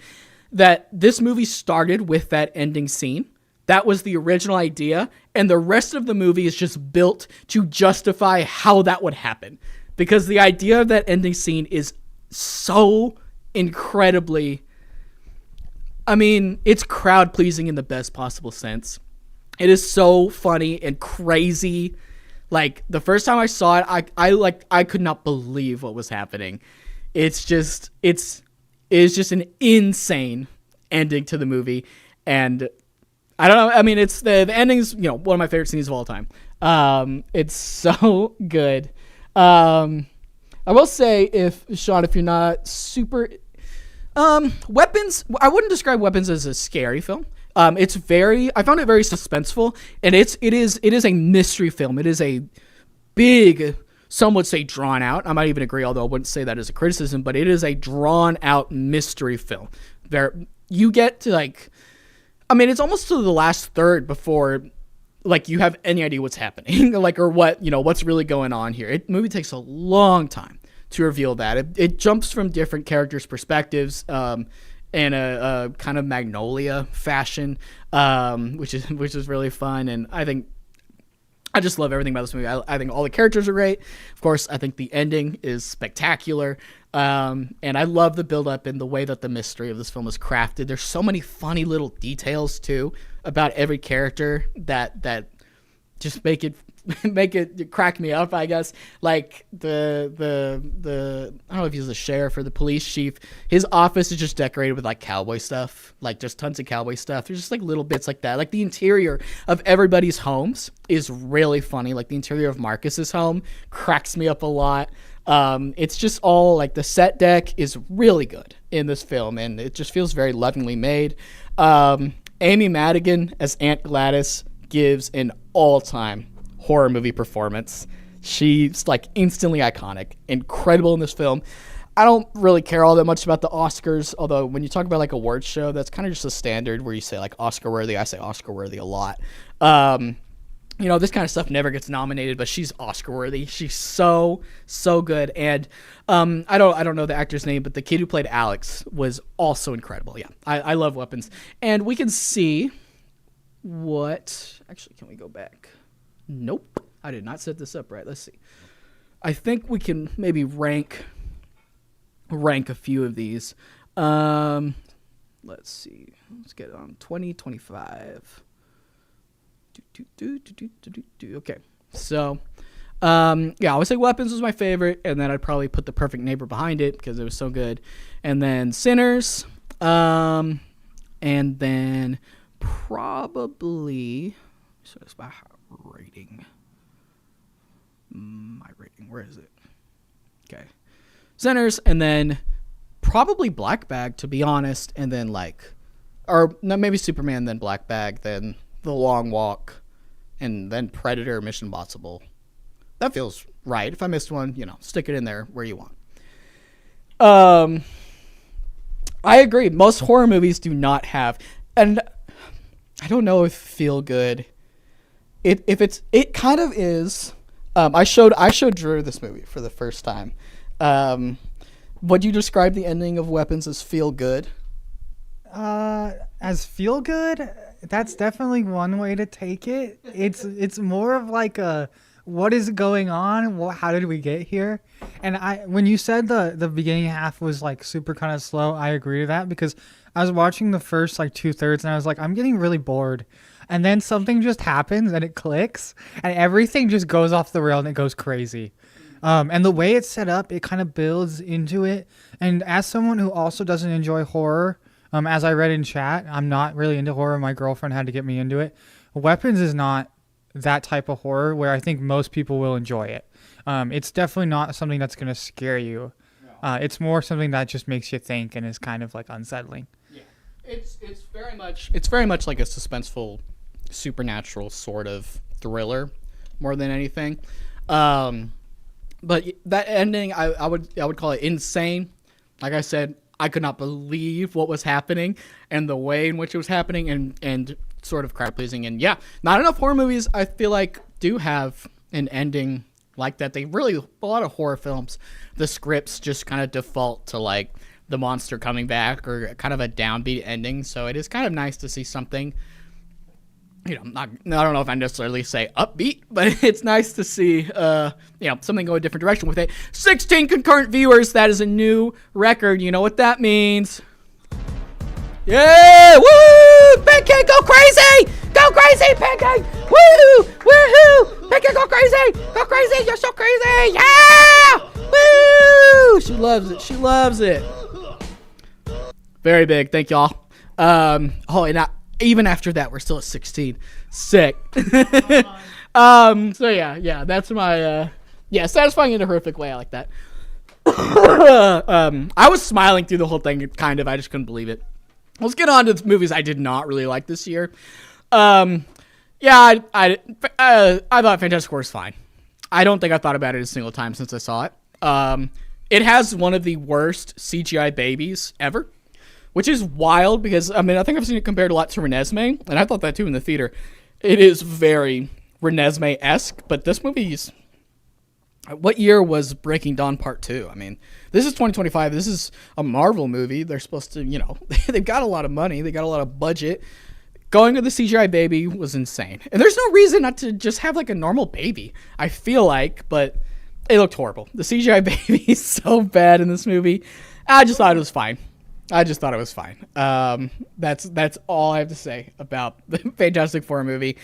that this movie started with that ending scene. That was the original idea, and the rest of the movie is just built to justify how that would happen. Because the idea of that ending scene is so incredibly, it's crowd pleasing in the best possible sense. It is so funny and crazy. Like, the first time I saw it, I could not believe what was happening. It's just an insane ending to the movie, and I don't know. It's the ending's, one of my favorite scenes of all time. It's so good. I will say, Sean, if you're not super, Weapons, I wouldn't describe Weapons as a scary film. I found it very suspenseful, and it is a mystery film. It is a big, some would say drawn out. I might even agree, although I wouldn't say that as a criticism, but it is a drawn out mystery film. You get to, like, it's almost to the last third before, like, you have any idea what's happening, like, or what's really going on here. The movie takes a long time to reveal that. It jumps from different characters' perspectives, in a kind of Magnolia fashion, which is really fun. And I just love everything about this movie. I think all the characters are great. Of course, I think the ending is spectacular. And I love the build-up and the way that the mystery of this film is crafted. There's so many funny little details, too, about every character that just make it crack me up, I guess. Like the I don't know if he's the sheriff or the police chief. His office is just decorated with, like, cowboy stuff, like just tons of cowboy stuff. There's just, like, little bits like that. Like, the interior of everybody's homes is really funny. Like, the interior of Marcus's home cracks me up a lot. It's just all, like, the set deck is really good in this film, and it just feels very lovingly made. Amy Madigan as Aunt Gladys gives an all-time horror movie performance. She's, like, instantly iconic, incredible in this film. I don't really care all that much about the Oscars, although when you talk about, like, awards show, that's kind of just a standard where you say, like, Oscar worthy. I say Oscar worthy a lot. This kind of stuff never gets nominated, but she's Oscar worthy. She's so good. And I don't know the actor's name, but the kid who played Alex was also incredible. Yeah, I love Weapons. And we can see what, actually, can we go back? Nope, I did not set this up right. Let's see. I think we can maybe rank a few of these. Let's see. Let's get on 2025. Okay, so I would say Weapons was my favorite, and then I'd probably put The Perfect Neighbor behind it because it was so good, and then Sinners, and then probably. So it's my rating. My rating. Where is it? Okay. Sinners, and then probably Black Bag, to be honest, and then or no, maybe Superman, then Black Bag, then The Long Walk, and then Predator, Mission Impossible. That feels right. If I missed one, stick it in there where you want. I agree. Most horror movies do not have, and I don't know if feel good. It kind of is. I showed Drew this movie for the first time. Would you describe the ending of Weapons as feel good? As feel good, that's definitely one way to take it. It's more of like a what is going on? How did we get here? And when you said the beginning half was like super kind of slow, I agree to that because I was watching the first like 2/3 and I was like, I'm getting really bored. And then something just happens and it clicks and everything just goes off the rail and it goes crazy. And the way it's set up, it kind of builds into it. And as someone who also doesn't enjoy horror, as I read in chat, I'm not really into horror. My girlfriend had to get me into it. Weapons is not that type of horror where I think most people will enjoy it. It's definitely not something that's going to scare you. It's more something that just makes you think and is kind of like unsettling. Yeah, it's very much like a suspenseful, supernatural sort of thriller, more than anything. But that ending, I would call it insane. Like I said, I could not believe what was happening and the way in which it was happening and sort of crowd pleasing. And yeah, not enough horror movies I feel like do have an ending like that. A lot of horror films, the scripts just kind of default to like the monster coming back or kind of a downbeat ending. So it is kind of nice to see something, I don't know if I necessarily say upbeat, but it's nice to see, something go a different direction with it. 16 concurrent viewers. That is a new record. You know what that means? Yeah! Woo! Pancake, go crazy! Go crazy, Pancake! Woo! Woohoo! Pancake, go crazy! Go crazy! You're so crazy! Yeah! Woo! She loves it. She loves it. Very big. Thank y'all. Even after that, we're still at 16. Sick. So yeah, that's my, satisfying in a horrific way. I like that. I was smiling through the whole thing, kind of. I just couldn't believe it. Let's get on to the movies I did not really like this year. I thought Fantastic Four was fine. I don't think I thought about it a single time since I saw it. It has one of the worst CGI babies ever, which is wild because, I think I've seen it compared a lot to Renesmee, and I thought that too in the theater. It is very Renesmee-esque, but this movie's... What year was Breaking Dawn Part 2? This is 2025. This is a Marvel movie. They're supposed to, they've got a lot of money. They got a lot of budget. Going to the CGI baby was insane. And there's no reason not to just have like a normal baby, I feel like, but it looked horrible. The CGI baby is so bad in this movie. I just thought it was fine. That's all I have to say about the Fantastic Four movie.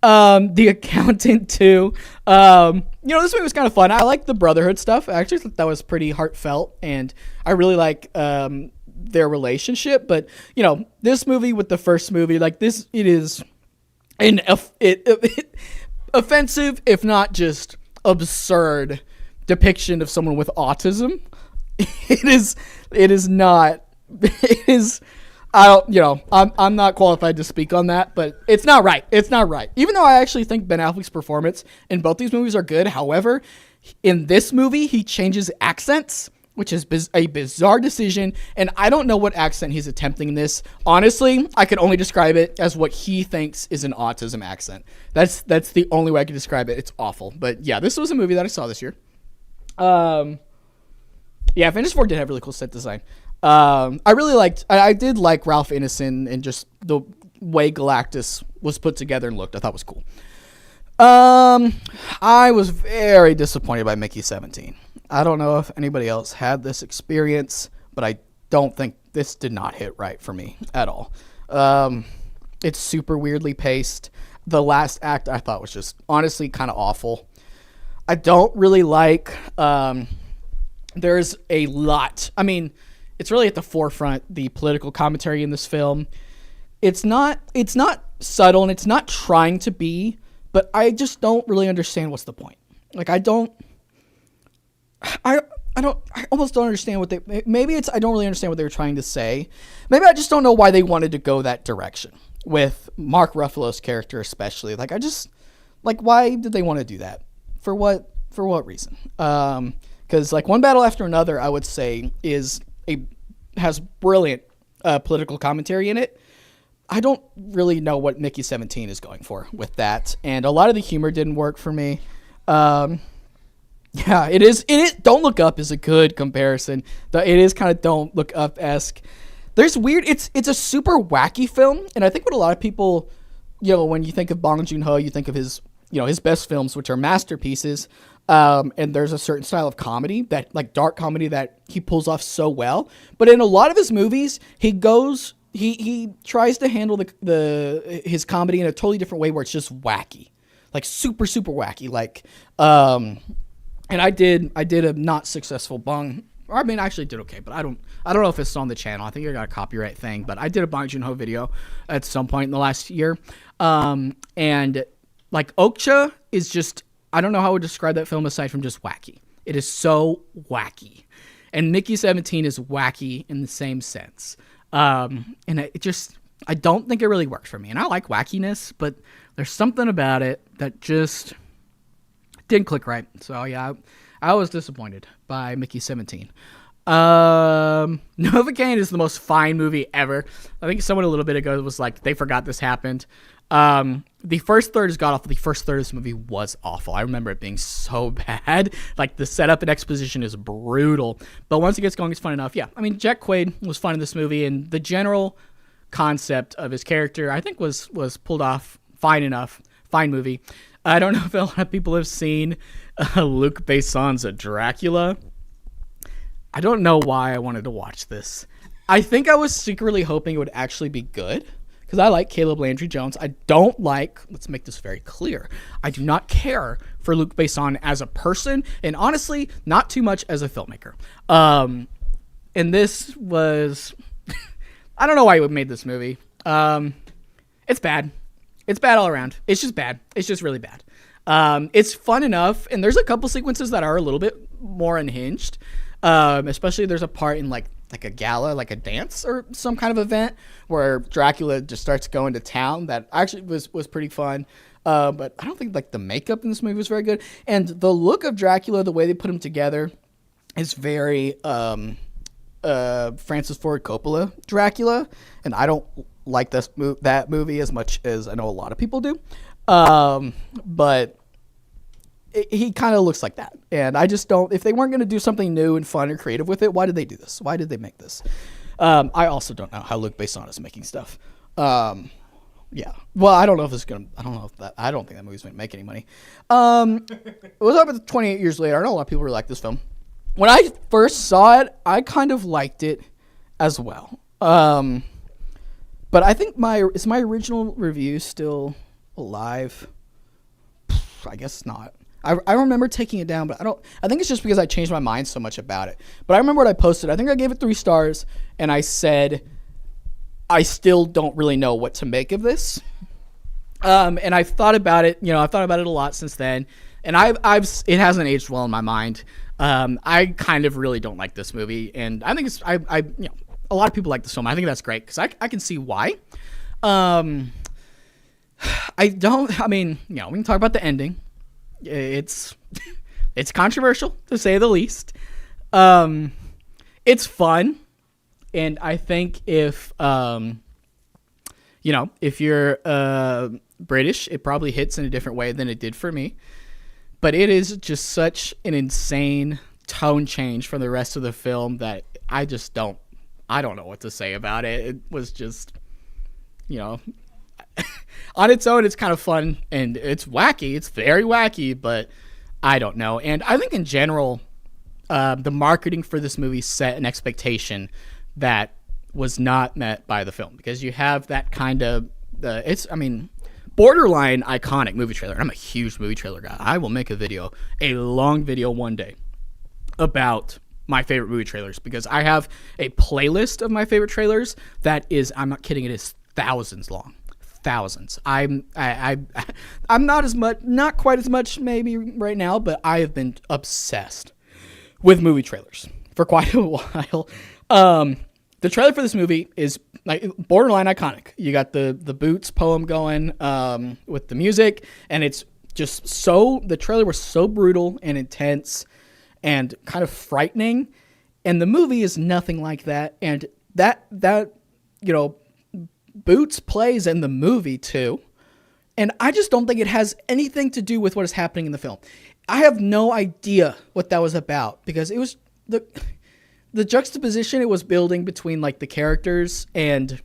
The Accountant 2. This movie was kind of fun. I like the Brotherhood stuff. I actually thought that was pretty heartfelt, and I really like their relationship. But this movie with the first movie, like this, it is offensive, if not just absurd depiction of someone with autism. It is not. It is, I'm not qualified to speak on that, but it's not right. It's not right. Even though I actually think Ben Affleck's performance in both these movies are good. However, in this movie, he changes accents, which is a bizarre decision. And I don't know what accent he's attempting in this. Honestly, I can only describe it as what he thinks is an autism accent. That's the only way I can describe it. It's awful. But yeah, this was a movie that I saw this year. Fantastic Four did have really cool set design. I did like Ralph Ineson and just the way Galactus was put together and looked. I thought was cool. I was very disappointed by Mickey 17. I don't know if anybody else had this experience, but I don't think this did not hit right for me at all. It's super weirdly paced. The last act I thought was just honestly kind of awful. I don't really like, there's a lot. It's really at the forefront, the political commentary in this film. it's not subtle and it's not trying to be, but I just don't really understand what's the point. Like I almost don't understand what maybe it's I don't really understand what they were trying to say. Maybe I just don't know why they wanted to go that direction with Mark Ruffalo's character especially. Like why did they want to do that? For what reason? Cuz like One Battle After Another I would say has brilliant political commentary in it. I don't really know what Mickey 17 is going for with that, and a lot of the humor didn't work for me. Yeah, it is. Don't Look Up is a good comparison. It is kind of Don't Look Up-esque. There's weird. It's a super wacky film, and I think what a lot of people, when you think of Bong Joon-ho, you think of his best films, which are masterpieces. And there's a certain style of comedy that, like dark comedy, that he pulls off so well. But in a lot of his movies, he tries to handle his comedy in a totally different way, where it's just wacky, like super super wacky. Like, and I did a not successful Bong. I mean, I actually did okay, but I don't know if it's on the channel. I think I got a copyright thing, but I did a Bong Joon-ho video at some point in the last year. And like Okja is just, I don't know how I would describe that film aside from just wacky. It is so wacky. And Mickey 17 is wacky in the same sense. And I don't think it really works for me. And I like wackiness, but there's something about it that just didn't click right. So yeah, I was disappointed by Mickey 17. Novocaine is the most fine movie ever. I think someone a little bit ago was like, they forgot this happened. The first third is god awful. The first third of this movie was awful. I remember it being so bad. Like the setup and exposition is brutal, but once it gets going, it's fun enough. Yeah, I mean, Jack Quaid was fun in this movie, and the general concept of his character, I think, was pulled off fine enough. Fine movie. I don't know if a lot of people have seen Luc Besson's Dracula. I don't know why I wanted to watch this. I think I was secretly hoping it would actually be good, because I like Caleb Landry Jones. I don't like, let's make this very clear, I do not care for Luc Besson as a person, and honestly, not too much as a filmmaker. And this was, I don't know why he made this movie. It's bad. It's bad all around. It's just bad. It's just really bad. It's fun enough, and there's a couple sequences that are a little bit more unhinged. Especially there's a part in like a gala, like a dance or some kind of event where Dracula just starts going to town. That actually was pretty fun. But I don't think like the makeup in this movie was very good. And the look of Dracula, the way they put him together, is very Francis Ford Coppola Dracula. And I don't like that movie as much as I know a lot of people do. But he kind of looks like that. And I just don't, if they weren't going to do something new and fun or creative with it, why did they do this? Why did they make this? I also don't know how Luc Besson is making stuff. Yeah. Well, I don't know if it's going to, I don't think that movie's going to make any money. It was up at 28 years later. I know a lot of people really like this film. When I first saw it, I kind of liked it as well. But I think is my original review still alive? I guess not. I remember taking it down, but I think it's just because I changed my mind so much about it. But I remember what I posted. I think I gave it 3 stars, and I said, I still don't really know what to make of this. And I've thought about it, I've thought about it a lot since then, and it hasn't aged well in my mind. I kind of really don't like this movie, and I think a lot of people like this film. I think that's great, because I can see why. We can talk about the ending. It's controversial, to say the least. It's fun, and I think if you're British, it probably hits in a different way than it did for me. But it is just such an insane tone change from the rest of the film that I don't know what to say about it. It was just, on its own, it's kind of fun, and it's wacky. It's very wacky, but I don't know. And I think in general, the marketing for this movie set an expectation that was not met by the film, because you have that kind of, borderline iconic movie trailer. I'm a huge movie trailer guy. I will make a long video one day about my favorite movie trailers, because I have a playlist of my favorite trailers that is, I'm not kidding, it is thousands long. Thousands. I'm not quite as much maybe right now, but I have been obsessed with movie trailers for quite a while. The trailer for this movie is like borderline iconic. You got the Boots poem going with the music, and it's just the trailer was so brutal and intense and kind of frightening, and the movie is nothing like that. And that Boots plays in the movie too, and I just don't think it has anything to do with what is happening in the film. I have no idea what that was about, because it was the juxtaposition it was building between like the characters, and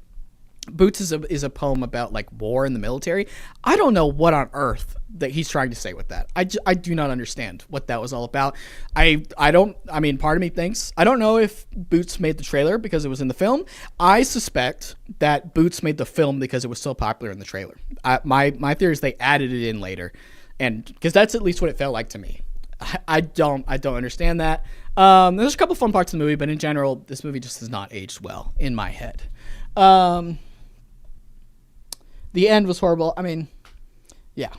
Boots is a poem about like war in the military. I don't know what on earth that he's trying to say with that. I do not understand what that was all about. Part of me thinks, I don't know if Boots made the trailer because it was in the film. I suspect that Boots made the film because it was so popular in the trailer. My theory is they added it in later, and because that's at least what it felt like to me. I don't understand that. There's a couple fun parts of the movie, but in general, this movie just has not aged well in my head. The end was horrible. I mean, yeah.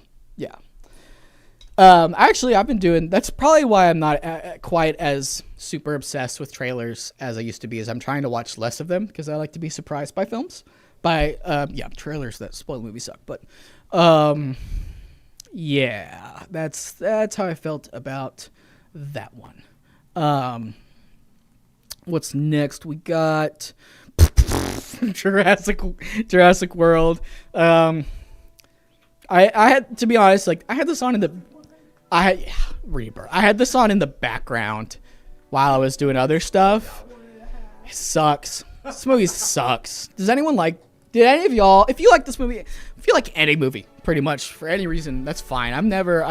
Actually, I've been doing. That's probably why I'm not quite as super obsessed with trailers as I used to be. Is I'm trying to watch less of them because I like to be surprised by films. Trailers that spoil the movie suck. But yeah, that's how I felt about that one. What's next? We got Jurassic World. I had, to be honest, like I had this on in the Rebirth. I had this on in the background while I was doing other stuff. It sucks. This movie sucks. Did any of y'all, if you like this movie, if you like any movie, pretty much for any reason, that's fine. I never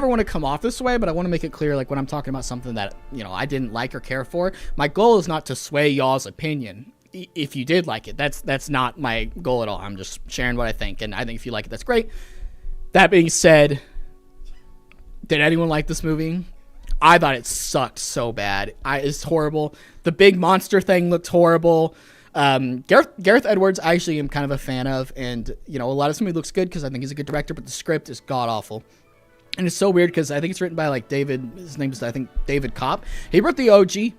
want to come off this way, but I want to make it clear, like when I'm talking about something that, I didn't like or care for, my goal is not to sway y'all's opinion. If you did like it, that's not my goal at all. I'm just sharing what I think, and I think if you like it, that's great. That being said, did anyone like this movie? I thought it sucked so bad. It's horrible. The big monster thing looked horrible. Gareth Edwards, I actually am kind of a fan of, and a lot of this movie looks good because I think he's a good director, but the script is god awful. And it's so weird because I think it's written by like his name is I think David Kopp. He wrote the OG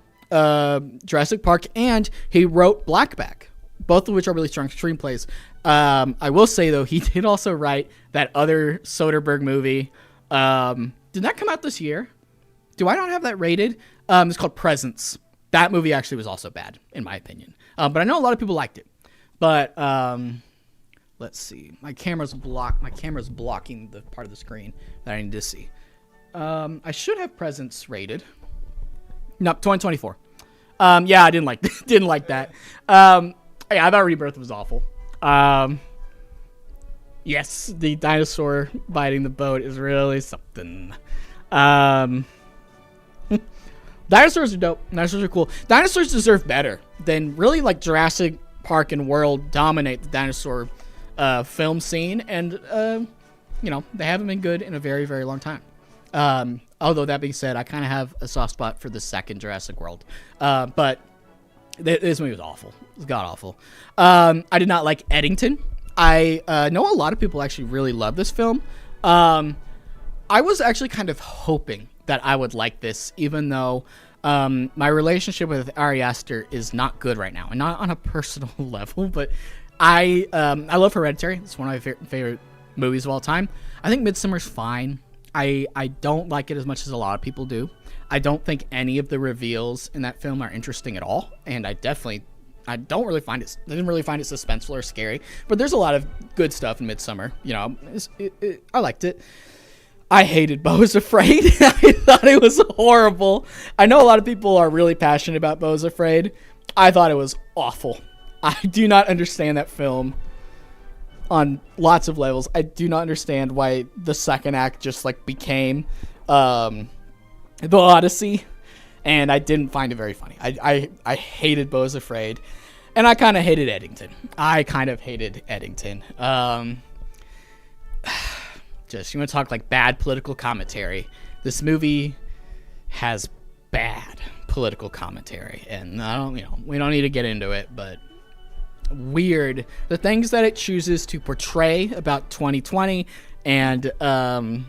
Jurassic Park, and he wrote Blackback, both of which are really strong screenplays. I will say though, he did also write that other Soderbergh movie. Did that come out this year? Do I not have that rated? It's called Presence. That movie actually was also bad, in my opinion. But I know a lot of people liked it. But let's see. My camera's blocking the part of the screen that I need to see. I should have Presence rated. Nope, 2024. Yeah, I didn't like that. I thought Rebirth was awful. Yes, the dinosaur biting the boat is really something. Dinosaurs are dope. Dinosaurs are cool. Dinosaurs deserve better than really like Jurassic Park and World dominate the dinosaur film scene, and they haven't been good in a very, very long time. Although that being said, I kind of have a soft spot for the second Jurassic World. But this movie was awful. It was god awful. I did not like Eddington. I know a lot of people actually really love this film. I was actually kind of hoping that I would like this, even though my relationship with Ari Aster is not good right now, and not on a personal level, but I love Hereditary. It's one of my favorite movies of all time. I think Midsommar's fine. I don't like it as much as a lot of people do. I don't think any of the reveals in that film are interesting at all, and I didn't really find it suspenseful or scary, but there's a lot of good stuff in Midsommar. I liked it. I hated Beau is Afraid. I thought it was horrible. I know a lot of people are really passionate about Beau is Afraid. I thought it was awful. I do not understand that film on lots of levels. I do not understand why the second act just like became the Odyssey, and I didn't find it very funny. I hated Beau is Afraid, and I kind of hated Eddington. Just, you want to talk like bad political commentary. This movie has bad political commentary, and we don't need to get into it, but weird. The things that it chooses to portray about 2020 and the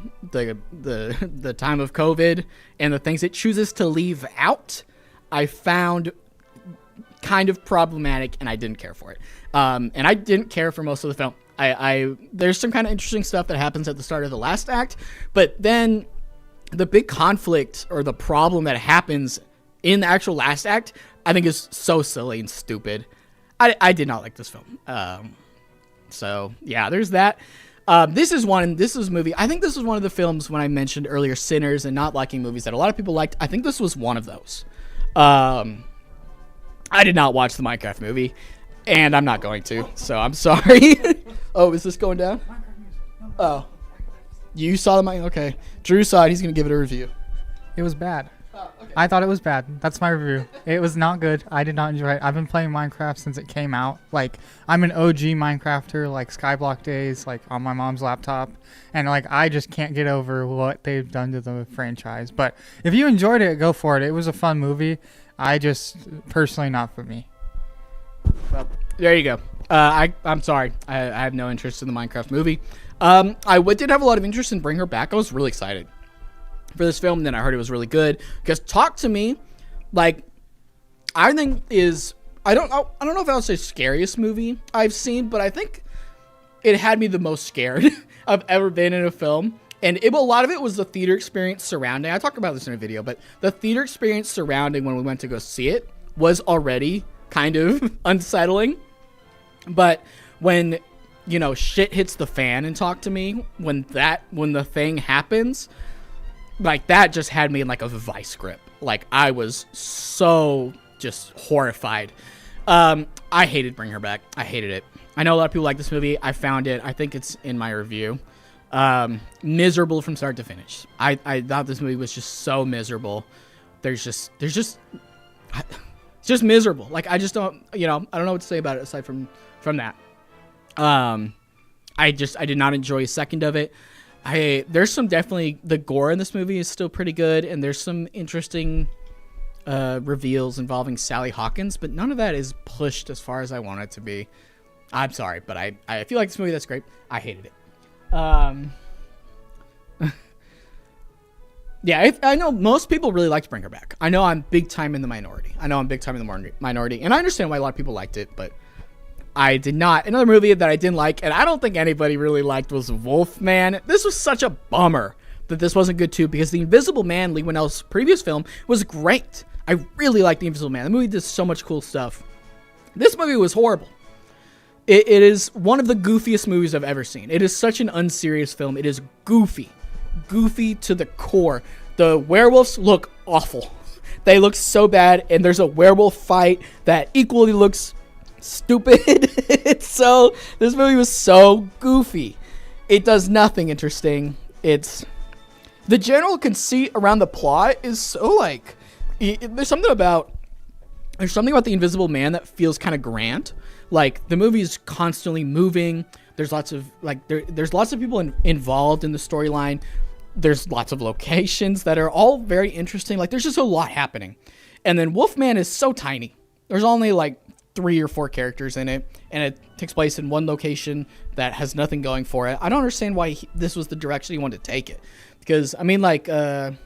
time of COVID, and the things it chooses to leave out, I found kind of problematic, and I didn't care for it. And I didn't care for most of the film. There's some kind of interesting stuff that happens at the start of the last act, but then the big conflict or the problem that happens in the actual last act, I think is so silly and stupid. I did not like this film. So yeah, there's that. This is a movie. I think this was one of the films when I mentioned earlier Sinners and not liking movies that a lot of people liked. I think this was one of those. I did not watch the Minecraft movie, and I'm not going to, so I'm sorry. Oh, is this going down? Oh. You saw the Minecraft? Okay. Drew saw it. He's going to give it a review. It was bad. Oh, okay. I thought it was bad. That's my review. It was not good. I did not enjoy it. I've been playing Minecraft since it came out. Like, I'm an OG Minecrafter, like Skyblock days, like on my mom's laptop. And like, I just can't get over what they've done to the franchise. But if you enjoyed it, go for it. It was a fun movie. I just, personally, not for me. Well, there you go. I'm sorry. I have no interest in the Minecraft movie. I did have a lot of interest in Bring Her Back. I was really excited for this film. And then I heard it was really good. Because Talk to Me, like, I think is, I don't know if I would say scariest movie I've seen, but I think it had me the most scared I've ever been in a film. And a lot of it was the theater experience surrounding. I talked about this in a video, but the theater experience surrounding when we went to go see it was already kind of unsettling. But when, you know, shit hits the fan and Talk to Me, when the thing happens, like, that just had me in like a vice grip. Like, I was so just horrified. I hated Bring Her Back. I hated it. I know a lot of people like this movie. I found it. I think it's in my review. Miserable from start to finish. I thought this movie was just so miserable. It's just miserable. Like, I just don't, I don't know what to say about it aside from that. I did not enjoy a second of it. There's some definitely, the gore in this movie is still pretty good, and there's some interesting reveals involving Sally Hawkins, but none of that is pushed as far as I want it to be. I'm sorry, but I feel like this movie, that's great. I hated it. Yeah, I know most people really liked Bring Her Back. I know I'm big time in the minority. And I understand why a lot of people liked it, but I did not. Another movie that I didn't like, and I don't think anybody really liked, was Wolfman. This was such a bummer that this wasn't good too, because The Invisible Man, Leigh Whannell's previous film, was great. I really liked The Invisible Man. The movie did so much cool stuff. This movie was horrible. It is one of the goofiest movies I've ever seen. It is such an unserious film. It is goofy to the core. The werewolves look awful. They look so bad, and there's a werewolf fight that equally looks stupid. This movie was so goofy. It does nothing interesting. The general conceit around the plot is so like, there's something about The Invisible Man that feels kind of grand. Like, the movie is constantly moving. There's lots of people involved in the storyline. There's lots of locations that are all very interesting. Like, there's just a lot happening. And then Wolfman is so tiny. There's only like 3 or 4 characters in it, and it takes place in one location that has nothing going for it. I don't understand why this was the direction he wanted to take it. Because, I mean, like, I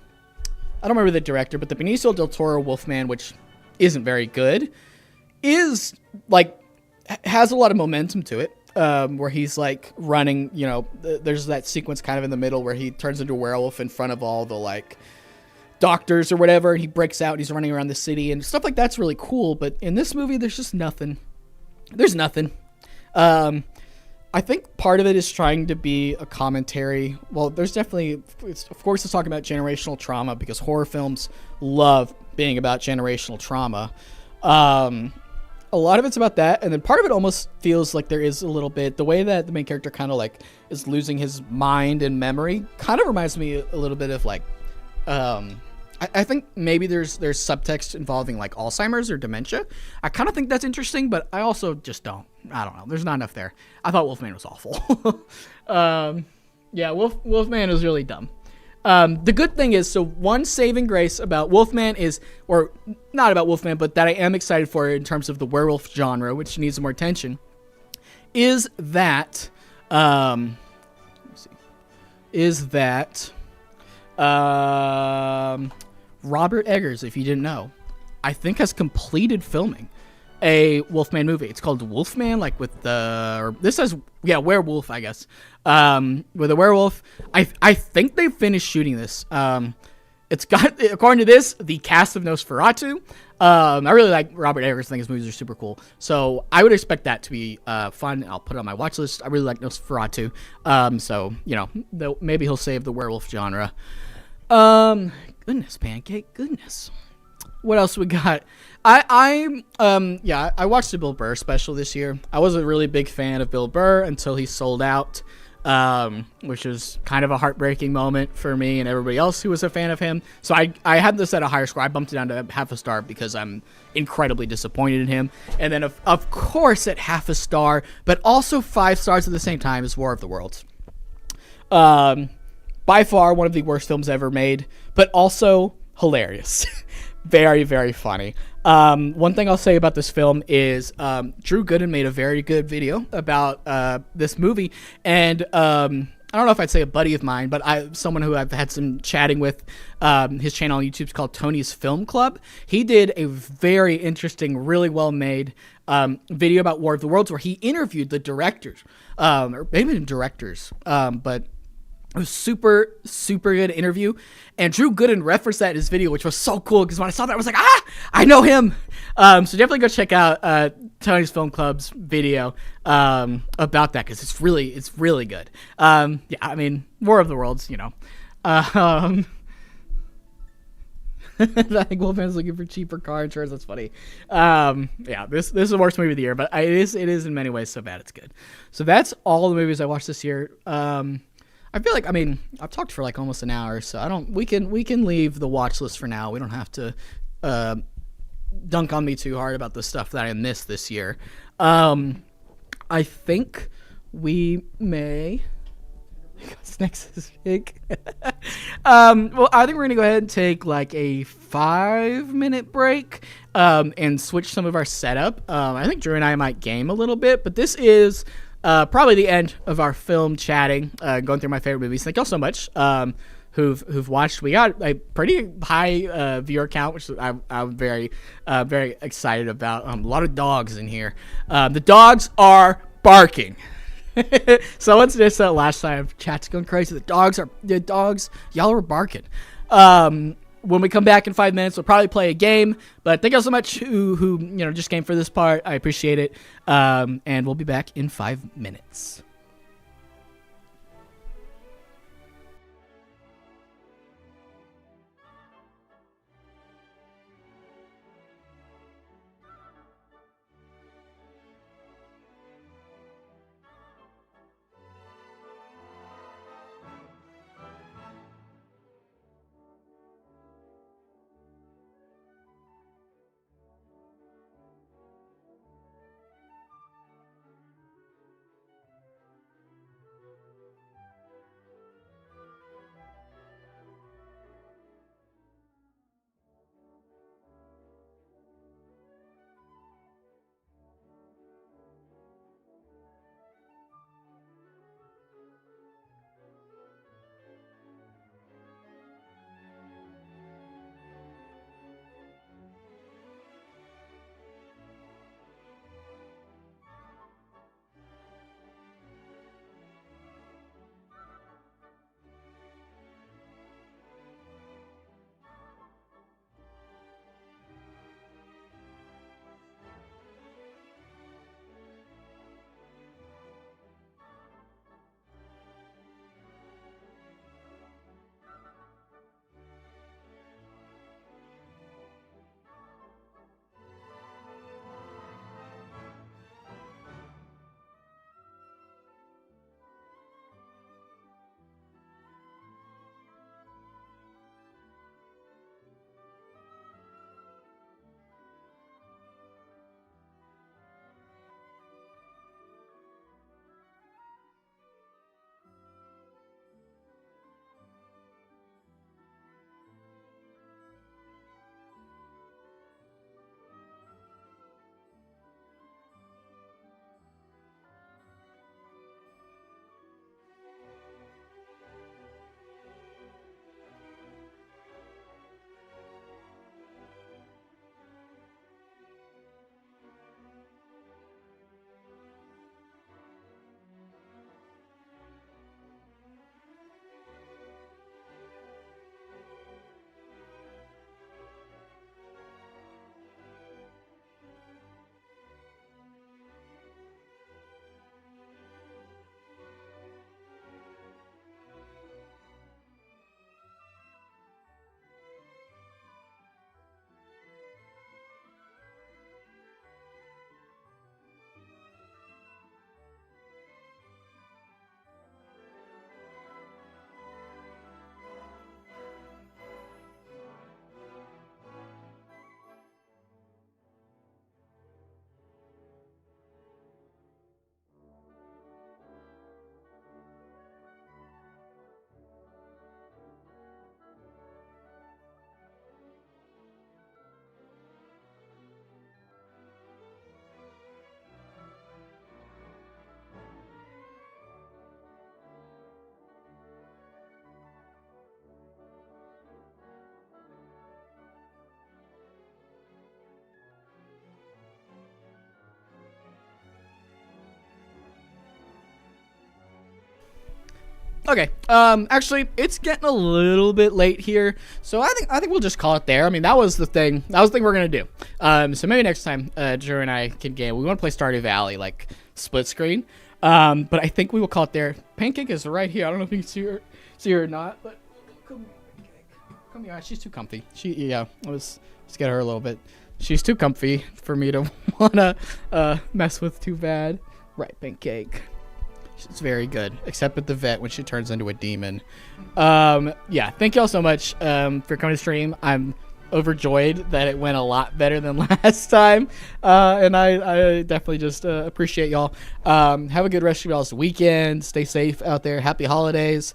don't remember the director, but the Benicio del Toro Wolfman, which isn't very good, is like, has a lot of momentum to it, where he's like running, there's that sequence kind of in the middle where he turns into a werewolf in front of all the like doctors or whatever, and he breaks out and he's running around the city and stuff like that's really cool. But in this movie, there's just nothing. There's nothing. I think part of it is trying to be a commentary. Well, there's definitely, of course, it's talking about generational trauma, because horror films love being about generational trauma. A lot of it's about that, and then part of it almost feels like there is a little bit, the way that the main character kind of like is losing his mind and memory kind of reminds me a little bit of like, I think maybe there's subtext involving like Alzheimer's or dementia. I kind of think that's interesting, but I also just don't know. There's not enough there. I thought Wolfman was awful. Yeah, Wolfman was really dumb. The good thing is, so one saving grace about Wolfman is, or not about Wolfman, but that I am excited for in terms of the werewolf genre, which needs more attention, is that, Robert Eggers, if you didn't know, I think has completed filming a Wolfman movie. It's called Wolfman, like with the, or this says, yeah, werewolf, I guess. With a werewolf. I think they finished shooting this. It's got, according to this, the cast of Nosferatu. I really like Robert Eggers. I think his movies are super cool. So I would expect that to be fun. I'll put it on my watch list. I really like Nosferatu. So, you know, maybe he'll save the werewolf genre. Goodness, Pancake, goodness. What else we got? I watched the Bill Burr special this year. I was a really big fan of Bill Burr until he sold out, which was kind of a heartbreaking moment for me and everybody else who was a fan of him. So I had this at a higher score. I bumped it down to half a star because I'm incredibly disappointed in him. And then, of course, at half a star, but also 5 stars at the same time, is War of the Worlds. By far one of the worst films ever made, but also hilarious. Very, very funny. One thing I'll say about this film is Drew Gooden made a very good video about this movie, and I don't know if I'd say a buddy of mine, but someone who I've had some chatting with. His channel on YouTube is called Tony's Film Club. He did a very interesting, really well made video about War of the Worlds, where he interviewed the directors, or maybe the directors, but it was super, super good interview. And Drew Gooden referenced that in his video, which was so cool, because when I saw that, I was like, I know him. So definitely go check out Tony's Film Club's video about that, because it's really good. Yeah, I mean, War of the Worlds, you know. I think Wolfman's looking for cheaper car insurance. That's funny. Yeah, this is the worst movie of the year, but it is in many ways so bad it's good. So that's all the movies I watched this year. I feel like, I mean, I've talked for like almost an hour, so we can leave the watch list for now. We don't have to dunk on me too hard about the stuff that I missed this year. I think we may. What's next is big. Well, I think we're gonna go ahead and take like a 5-minute break and switch some of our setup. I think Drew and I might game a little bit, but this is probably the end of our film chatting, going through my favorite movies. Thank y'all so much who've watched. We got a pretty high viewer count, which I'm very excited about. A lot of dogs in here. The dogs are barking. Someone said that last time. Chat's going crazy. The dogs, y'all are barking. When we come back in 5 minutes, we'll probably play a game. But thank you all so much who just came for this part. I appreciate it. And we'll be back in 5 minutes. Okay. Actually, it's getting a little bit late here, so I think we'll just call it there. I mean, that was the thing. That was the thing we're gonna do. So maybe next time, Drew and I can game. We want to play Stardew Valley like split screen. But I think we will call it there. Pancake is right here. I don't know if you can see her or not, but come here, Pancake. Come here. She's too comfy. Let's get her a little bit. She's too comfy for me to wanna mess with too bad. Right, Pancake. She's very good, except at the vet when she turns into a demon. Yeah, thank y'all so much for coming to stream. I'm overjoyed that it went a lot better than last time, and I definitely just appreciate y'all. Have a good rest of y'all's weekend. Stay safe out there. Happy holidays.